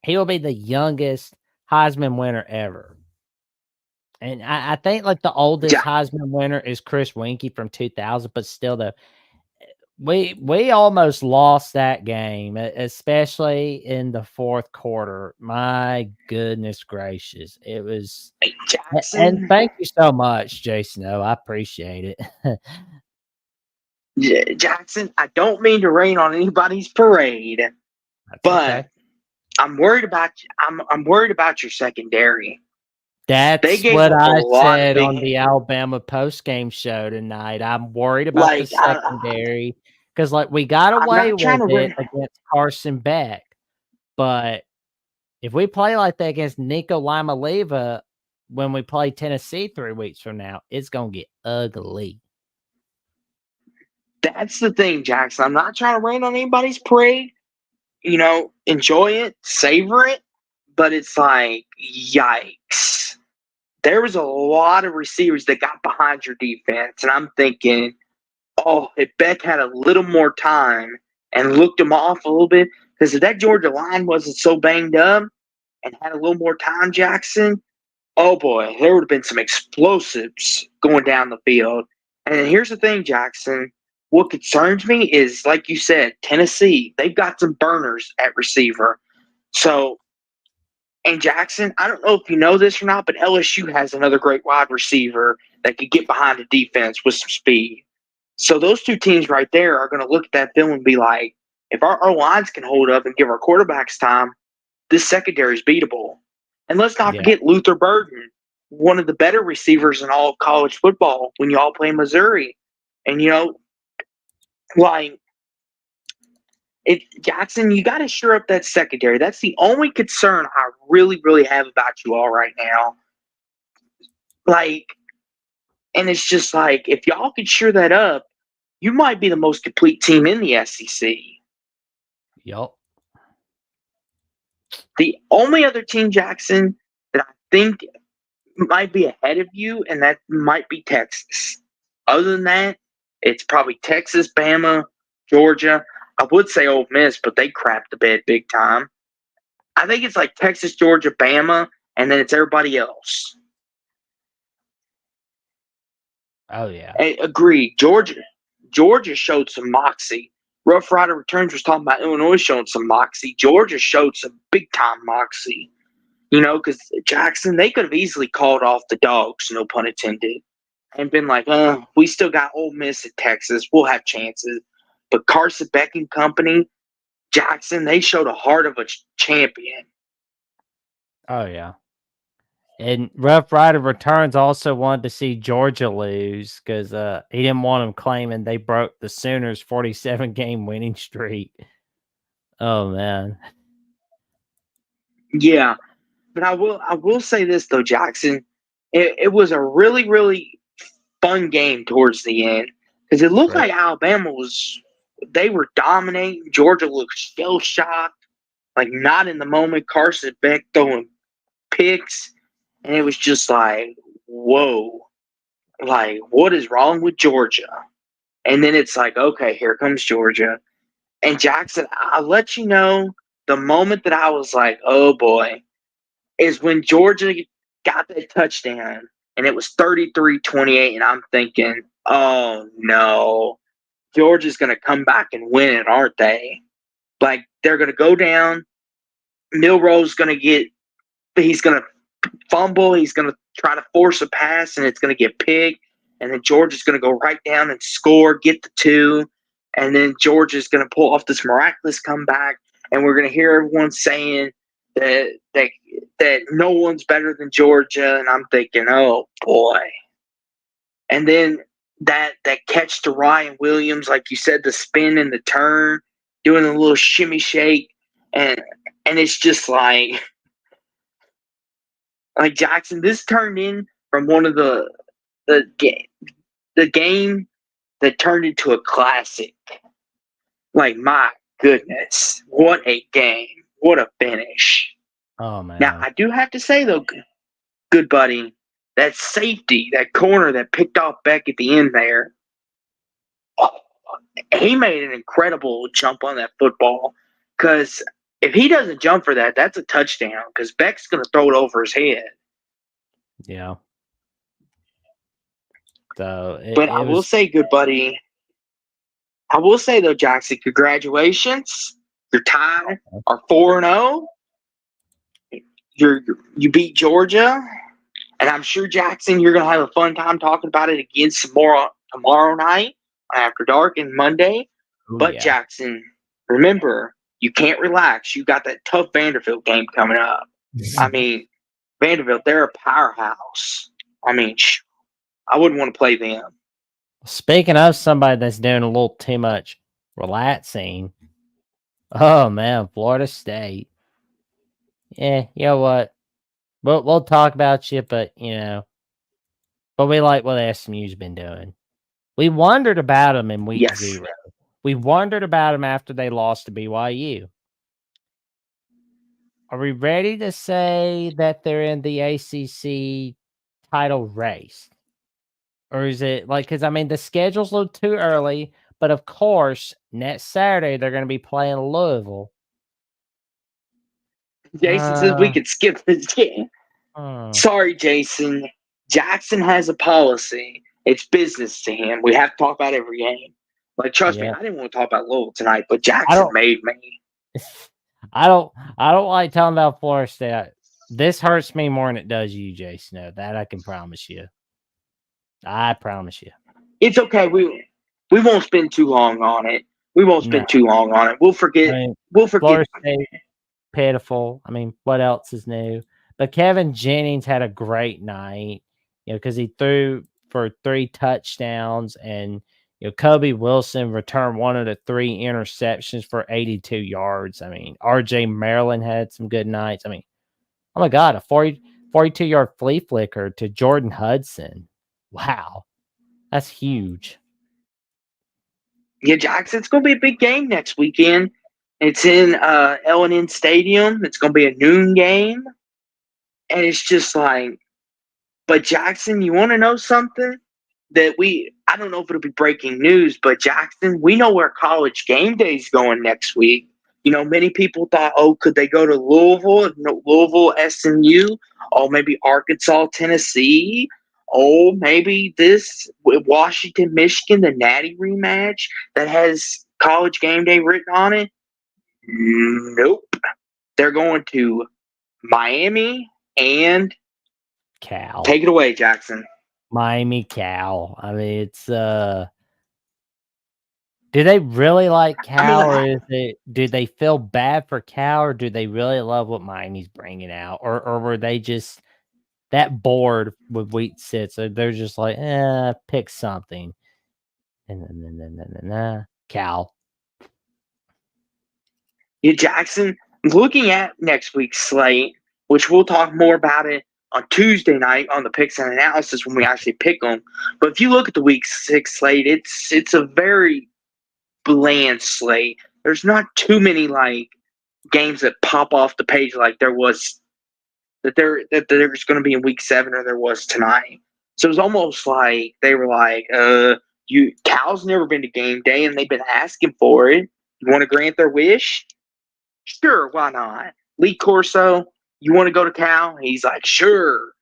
he will be the youngest Heisman winner ever. And I think like the oldest Heisman winner is Chris Weinke from 2000, but still though, we almost lost that game, especially in the fourth quarter. My goodness gracious. It was Jackson. And thank you so much, Jason. I appreciate it. Jackson, I don't mean to rain on anybody's parade, but okay. I'm worried about I'm worried about your secondary. That's what I said on the Alabama postgame show tonight. I'm worried about the secondary because, we got away with it against Carson Beck, but if we play like that against Nico Lima-Leva when we play Tennessee 3 weeks from now, it's gonna get ugly. That's the thing, Jackson. I'm not trying to rain on anybody's parade. Enjoy it, savor it, but it's like, yikes. There was a lot of receivers that got behind your defense, and I'm thinking, if Beck had a little more time and looked him off a little bit, because if that Georgia line wasn't so banged up and had a little more time, Jackson, oh boy, there would have been some explosives going down the field. And here's the thing, Jackson. What concerns me is, like you said, Tennessee, they've got some burners at receiver. So, and Jackson, I don't know if you know this or not, but LSU has another great wide receiver that could get behind the defense with some speed. So those two teams right there are going to look at that film and be like, if our lines can hold up and give our quarterbacks time, this secondary is beatable. And let's not forget Luther Burden, one of the better receivers in all of college football when you all play Missouri. And, Jackson, you got to shore up that secondary. That's the only concern I really, really have about you all right now. And it's just like, if y'all could shore that up, you might be the most complete team in the SEC. Yup. The only other team, Jackson, that I think might be ahead of you, and that might be Texas. Other than that, it's probably Texas, Bama, Georgia. I would say Ole Miss, but they crapped the bed big time. I think it's like Texas, Georgia, Bama, and then it's everybody else. Oh, yeah. Hey, agreed. Georgia Georgia showed some moxie. Rough Rider Returns was talking about Illinois showing some moxie. Georgia showed some big time moxie. Because Jackson, they could have easily called off the dogs, no pun intended, and been like, we still got Ole Miss at Texas. We'll have chances. But Carson Beck and company, Jackson, they showed a heart of a champion. Oh, yeah. And Rough Rider Returns also wanted to see Georgia lose because he didn't want them claiming they broke the Sooners' 47-game winning streak. Oh, man. Yeah. But I will say this, though, Jackson. It was a really, really fun game towards the end because it looked like Alabama they were dominating. Georgia looked shell-shocked, like not in the moment. Carson Beck throwing picks, and it was just like, whoa, like what is wrong with Georgia? And then it's like, okay, here comes Georgia. And Jackson, I'll let you know the moment that I was like, oh boy, is when Georgia got that touchdown and it was 33-28, and I'm thinking, oh no, Georgia's going to come back and win it, aren't they? Like, they're going to go down. Milroe's going to he's going to fumble. He's going to try to force a pass, and it's going to get picked. And then Georgia's going to go right down and score, get the 2. And then Georgia's going to pull off this miraculous comeback. And we're going to hear everyone saying that no one's better than Georgia. And I'm thinking, oh, boy. And then that catch to Ryan Williams, like you said, the spin and the turn, doing a little shimmy shake. And it's just like Jackson, this turned in from one of the game that turned into a classic. Like, my goodness, what a game. What a finish. Oh, man. Now, I do have to say, though, good buddy, that safety, that corner that picked off Beck at the end there, he made an incredible jump on that football. Because if he doesn't jump for that, that's a touchdown. Because Beck's going to throw it over his head. Yeah. So, I will say, good buddy, I will say, though, Jackson, congratulations. Your tie are 4-0. You beat Georgia. And I'm sure, Jackson, you're going to have a fun time talking about it again tomorrow night after dark and Monday. Ooh, but, yeah. Jackson, remember, you can't relax. You got that tough Vanderbilt game coming up. I mean, Vanderbilt, they're a powerhouse. I mean, I wouldn't want to play them. Speaking of somebody that's doing a little too much relaxing, oh, man, Florida State. Yeah, you know what? We'll talk about you, but we like what SMU's been doing. We wondered about them in week 0. We wondered about them after they lost to BYU. Are we ready to say that they're in the ACC title race? Or is it because, I mean, the schedule's a little too early, but of course, next Saturday, they're going to be playing Louisville. Jason says we could skip this game. Sorry, Jason. Jackson has a policy. It's business to him. We have to talk about every game. Like, trust me, I didn't want to talk about Louisville tonight, but Jackson made me. I don't like talking about Florida State. This hurts me more than it does you, Jason. That I can promise you. I promise you. It's okay. We won't spend too long on it. We'll forget. We'll forget. Florida State, pitiful. I mean, what else is new? But Kevin Jennings had a great night, because he threw for 3 touchdowns, and Kobe Wilson returned 1 of the 3 interceptions for 82 yards. I mean, RJ Maryland had some good nights. I mean, oh my God, a 42-yard flea flicker to Jordan Hudson. Wow, that's huge. Yeah, Jackson, it's going to be a big game next weekend. It's in L&N Stadium. It's going to be a noon game. And it's just like, but Jackson, you want to know something? I don't know if it'll be breaking news, but Jackson, we know where College Game Day is going next week. Many people thought, could they go to Louisville, SMU, or maybe Arkansas, Tennessee, oh, maybe this Washington, Michigan, the Natty rematch that has College Game Day written on it. Nope. They're going to Miami and Cal. take it away, Jackson. Miami, Cal. I mean, it's do they really like Cal, or do they feel bad for Cal, or do they really love what Miami's bringing out, or were they just that bored with Wheat Sits? So they're just like, pick something, and then Cal. Yeah, Jackson, looking at next week's slate, which we'll talk more about it on Tuesday night on the picks and analysis when we actually pick them. But if you look at the week 6 slate, it's a very bland slate. There's not too many like games that pop off the page like there's going to be in week 7 or there was tonight. So it was almost like they were like, Cal's never been to game day and they've been asking for it. You want to grant their wish? Sure, why not? Lee Corso, you want to go to Cal? He's like, sure.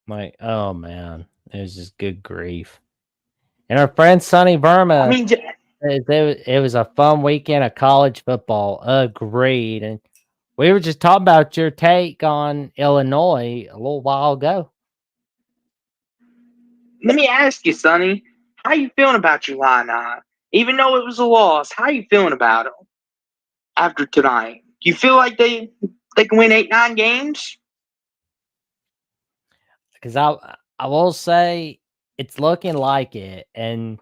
Like, oh man, it was just good grief. And our friend Sonny Verma, I mean, it was a fun weekend of college football. Agreed. And we were just talking about your take on Illinois a little while ago. let me ask you, Sonny, how you feeling about your Illini? Even though it was a loss, how you feeling about them after tonight? Do you feel like they can win 8-9 games? Because I will say it's looking like it. And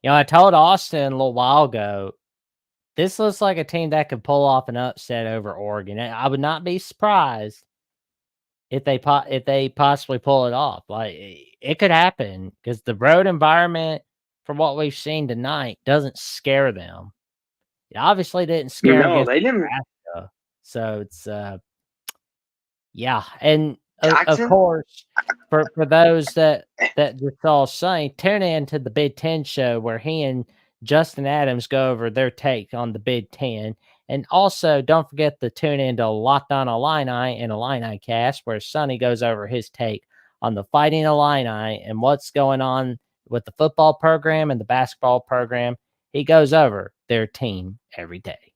I told Austin a little while ago, this looks like a team that could pull off an upset over Oregon. And I would not be surprised if they possibly pull it off. Like, it could happen because the road environment, from what we've seen tonight, doesn't scare them. It obviously didn't scare them. No, they didn't. Nebraska. So it's yeah, and of Jackson? course, for those that just saw Sonny, tune in to the Big Ten show where he and Justin Adams go over their take on the Big Ten. And also, don't forget to tune into Locked On Illini and Illini Cast, where Sonny goes over his take on the Fighting Illini and what's going on with the football program and the basketball program. He goes over their team every day.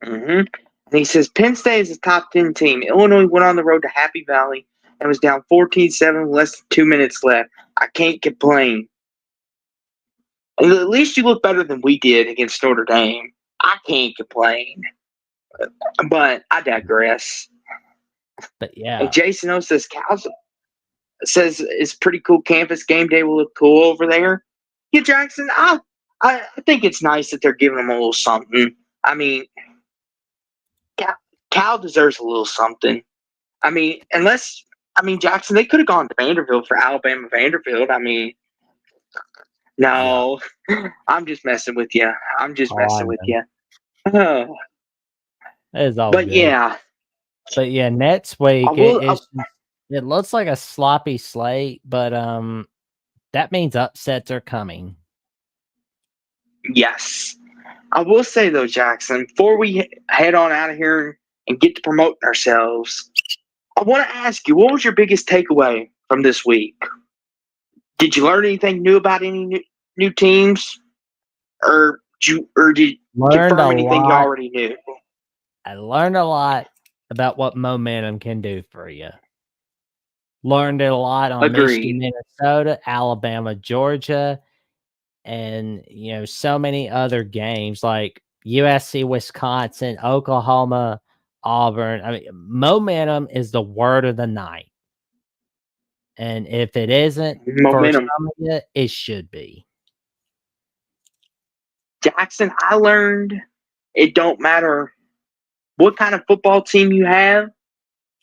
Mm-hmm. And he says Penn State is a top 10 team. Illinois went on the road to Happy Valley and was down 14-7 with less than 2 minutes left. I can't complain. At least you look better than we did against Notre Dame. I can't complain. But I digress. But yeah. And Jason O says says it's pretty cool. Campus game day will look cool over there. Yeah, Jackson, I think it's nice that they're giving them a little something. I mean, Cal deserves a little something. I mean, Jackson, they could have gone to Vanderbilt for Alabama Vanderbilt. I mean, no, I'm just messing with you. Oh. It's all but good. yeah. But yeah, next week it looks like a sloppy slate, but that means upsets are coming. Yes. I will say though, Jackson, before we head on out of here and get to promoting ourselves, I want to ask you, what was your biggest takeaway from this week? Did you learn anything new about any new teams, or did you confirm anything you already knew? I learned a lot about what momentum can do for you. Learned it a lot on Michigan, Minnesota, Alabama, Georgia, and so many other games like USC, Wisconsin, Oklahoma, Auburn. I mean, momentum is the word of the night. And if it isn't momentum for some of you, it should be. Jackson, I learned it don't matter what kind of football team you have.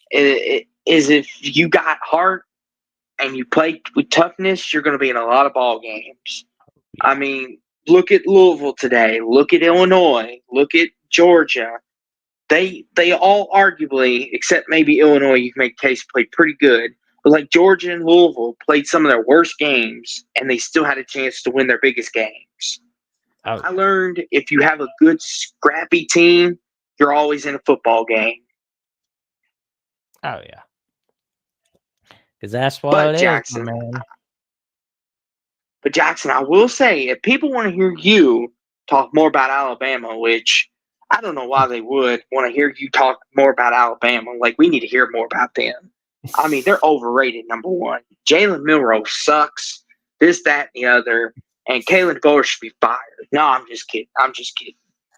It is if you got heart and you play with toughness, you're going to be in a lot of ball games. Yeah. I mean, look at Louisville today. Look at Illinois. Look at Georgia. They all arguably, except maybe Illinois, you can make a case, played pretty good. But like Georgia and Louisville played some of their worst games, and they still had a chance to win their biggest games. Oh. I learned if you have a good, scrappy team, you're always in a football game. Oh yeah, because that's what But it is, my Jackson, man. I will say, if people want to hear you talk more about Alabama, which I don't know why they would want to hear you talk more about Alabama. Like, we need to hear more about them. I mean, they're overrated, number one. Jalen Milroe sucks. This, that, and the other. And Kalen Fuller should be fired. No, I'm just kidding.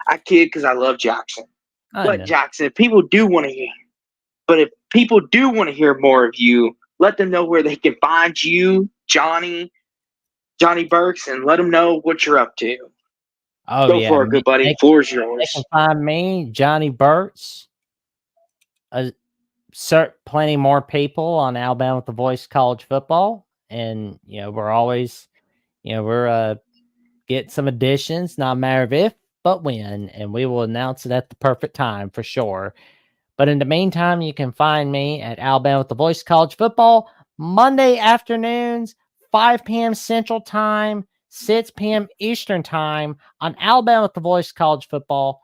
I kid because I love Jackson. I But know. Jackson, if people do want to hear more of you, let them know where they can find you, Johnny Burks, and let them know what you're up to. Oh Go yeah, for it, good buddy. they, Floor's they yours. can find me, Johnny Burks. Plenty more people on Alabama with the Voice College Football, and we're always, we're get some additions. Not a matter of if, but when, and we will announce it at the perfect time for sure. But in the meantime, you can find me at Alabama with the Voice College Football Monday afternoons, 5 p.m. Central Time, 6 p.m. Eastern Time on Alabama with the Voice College Football,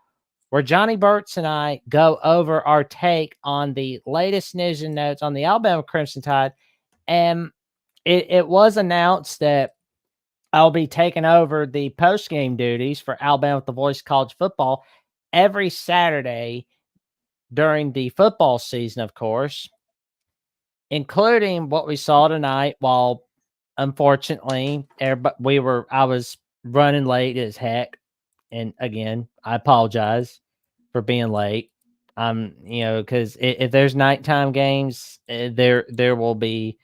where Johnny Burts and I go over our take on the latest news and notes on the Alabama Crimson Tide. And it was announced that I'll be taking over the post-game duties for Alabama with the Voice College Football every Saturday during the football season, of course, including what we saw tonight. While unfortunately, I was running late as heck, and again, I apologize for being late. Because if there's nighttime games, there will be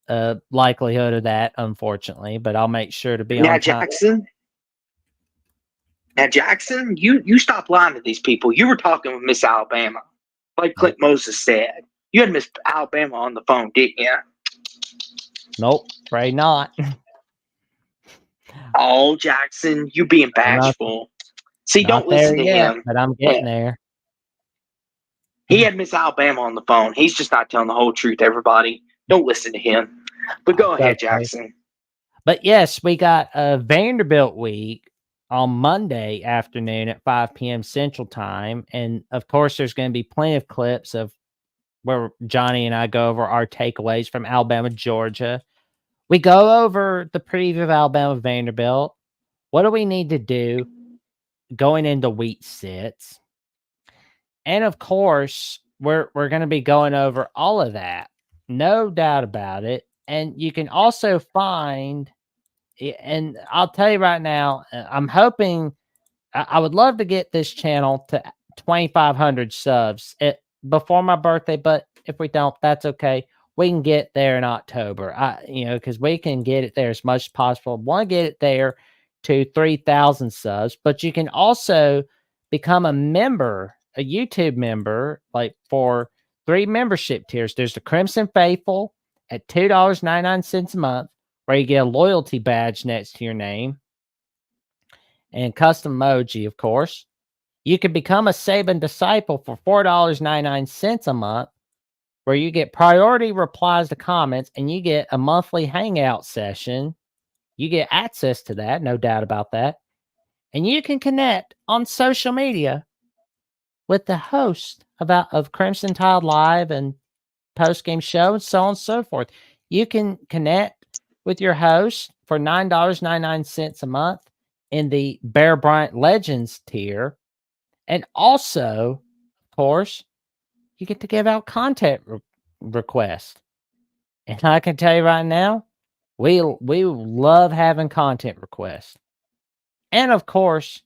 a likelihood of that, unfortunately. But I'll make sure to be on time. Jackson, you stop lying to these people. You were talking with Miss Alabama, like Clint Moses said. You had Miss Alabama on the phone, didn't you? Nope, afraid not. Oh, Jackson, you being bashful. See, don't listen to him. But I'm getting there. He had Miss Alabama on the phone. He's just not telling the whole truth, everybody. Don't listen to him. But go ahead, Jackson. But yes, we got a Vanderbilt week on Monday afternoon at 5 p.m. Central Time. And of course, there's going to be plenty of clips of where Johnny and I go over our takeaways from Alabama, Georgia. We go over the preview of Alabama, Vanderbilt. What do we need to do going into week 6? And of course, we're going to be going over all of that. No doubt about it. And you can also find, and I'll tell you right now, I'm hoping, I would love to get this channel to 2,500 subs before my birthday, but if we don't, that's okay. We can get there in October. Because we can get it there as much as possible. Want to get it there to 3,000 subs, but you can also become a member, a YouTube member, like for 3 membership tiers. There's the Crimson Faithful at $2.99 a month, where you get a loyalty badge next to your name and custom emoji, of course. You can become a Saban Disciple for $4.99 a month, where you get priority replies to comments and you get a monthly hangout session. You get access to that, no doubt about that. And you can connect on social media with the host of Crimson Tide Live and post-game show and so on and so forth. You can connect with your host for $9.99 a month in the Bear Bryant Legends tier. And also, of course, you get to give out content requests. And I can tell you right now, we love having content requests. And of course,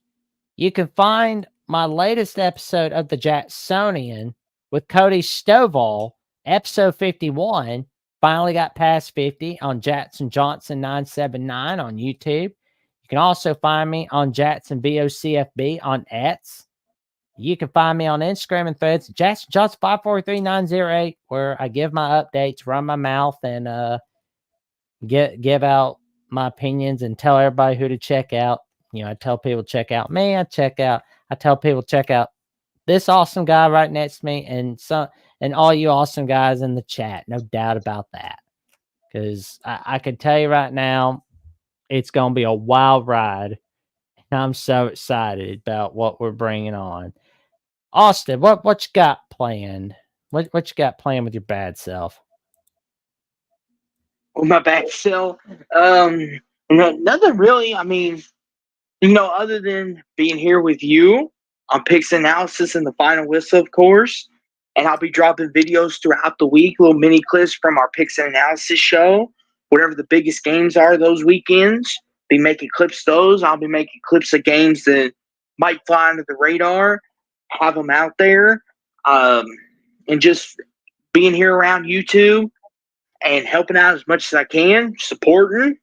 you can find my latest episode of the Jacksonian with Cody Stovall, episode 51. Finally got past 50 on Jackson Johnson 979 on YouTube. You can also find me on Jackson VOCFB on X. You can find me on Instagram and Threads, Jackson Johnson 543908, where I give my updates, run my mouth, and give out my opinions and tell everybody who to check out. I tell people check out me. I tell people check out this awesome guy right next to me, and all you awesome guys in the chat. No doubt about that. Because I can tell you right now, it's gonna be a wild ride, and I'm so excited about what we're bringing on. Austin, what you got planned What you got playing with your bad self? With my bad self, nothing really. I mean, other than being here with you on Picks Analysis and the Final Whistle, of course. And I'll be dropping videos throughout the week, little mini clips from our Picks and Analysis show. Whatever the biggest games are those weekends, be making clips of those. I'll be making clips of games that might fly under the radar, have them out there, and just being here around YouTube and helping out as much as I can, supporting.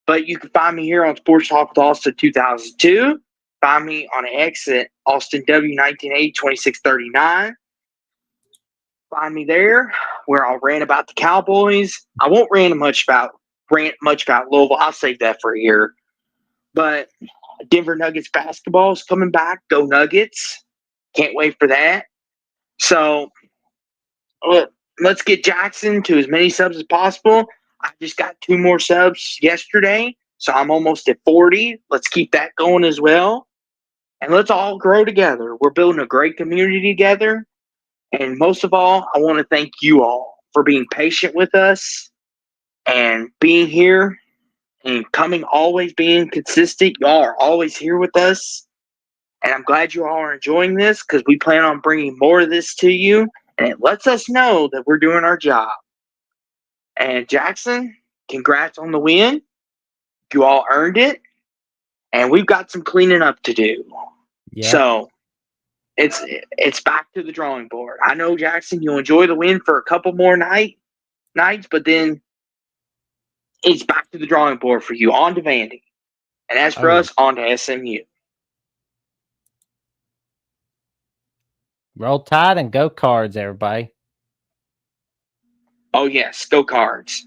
But you can find me here on Sports Talk with Austin 2002. Find me on X at Austin W1980 2639. Find me there where I'll rant about the Cowboys. I won't rant much about Louisville. I'll save that for here. But Denver Nuggets basketball is coming back. Go Nuggets. Can't wait for that. So let's get Jackson to as many subs as possible. I just got 2 more subs yesterday, so I'm almost at 40. Let's keep that going as well. And let's all grow together. We're building a great community together. And most of all, I want to thank you all for being patient with us and being here and always being consistent. Y'all are always here with us. And I'm glad you all are enjoying this because we plan on bringing more of this to you. And it lets us know that we're doing our job. And Jackson, congrats on the win. You all earned it. And we've got some cleaning up to do. Yeah. So it's back to the drawing board. I know, Jackson, you'll enjoy the win for a couple more nights, but then it's back to the drawing board for you, on to Vandy. And as for us, on to SMU. Roll Tide and go Cards, everybody. Oh, yes, go Cards.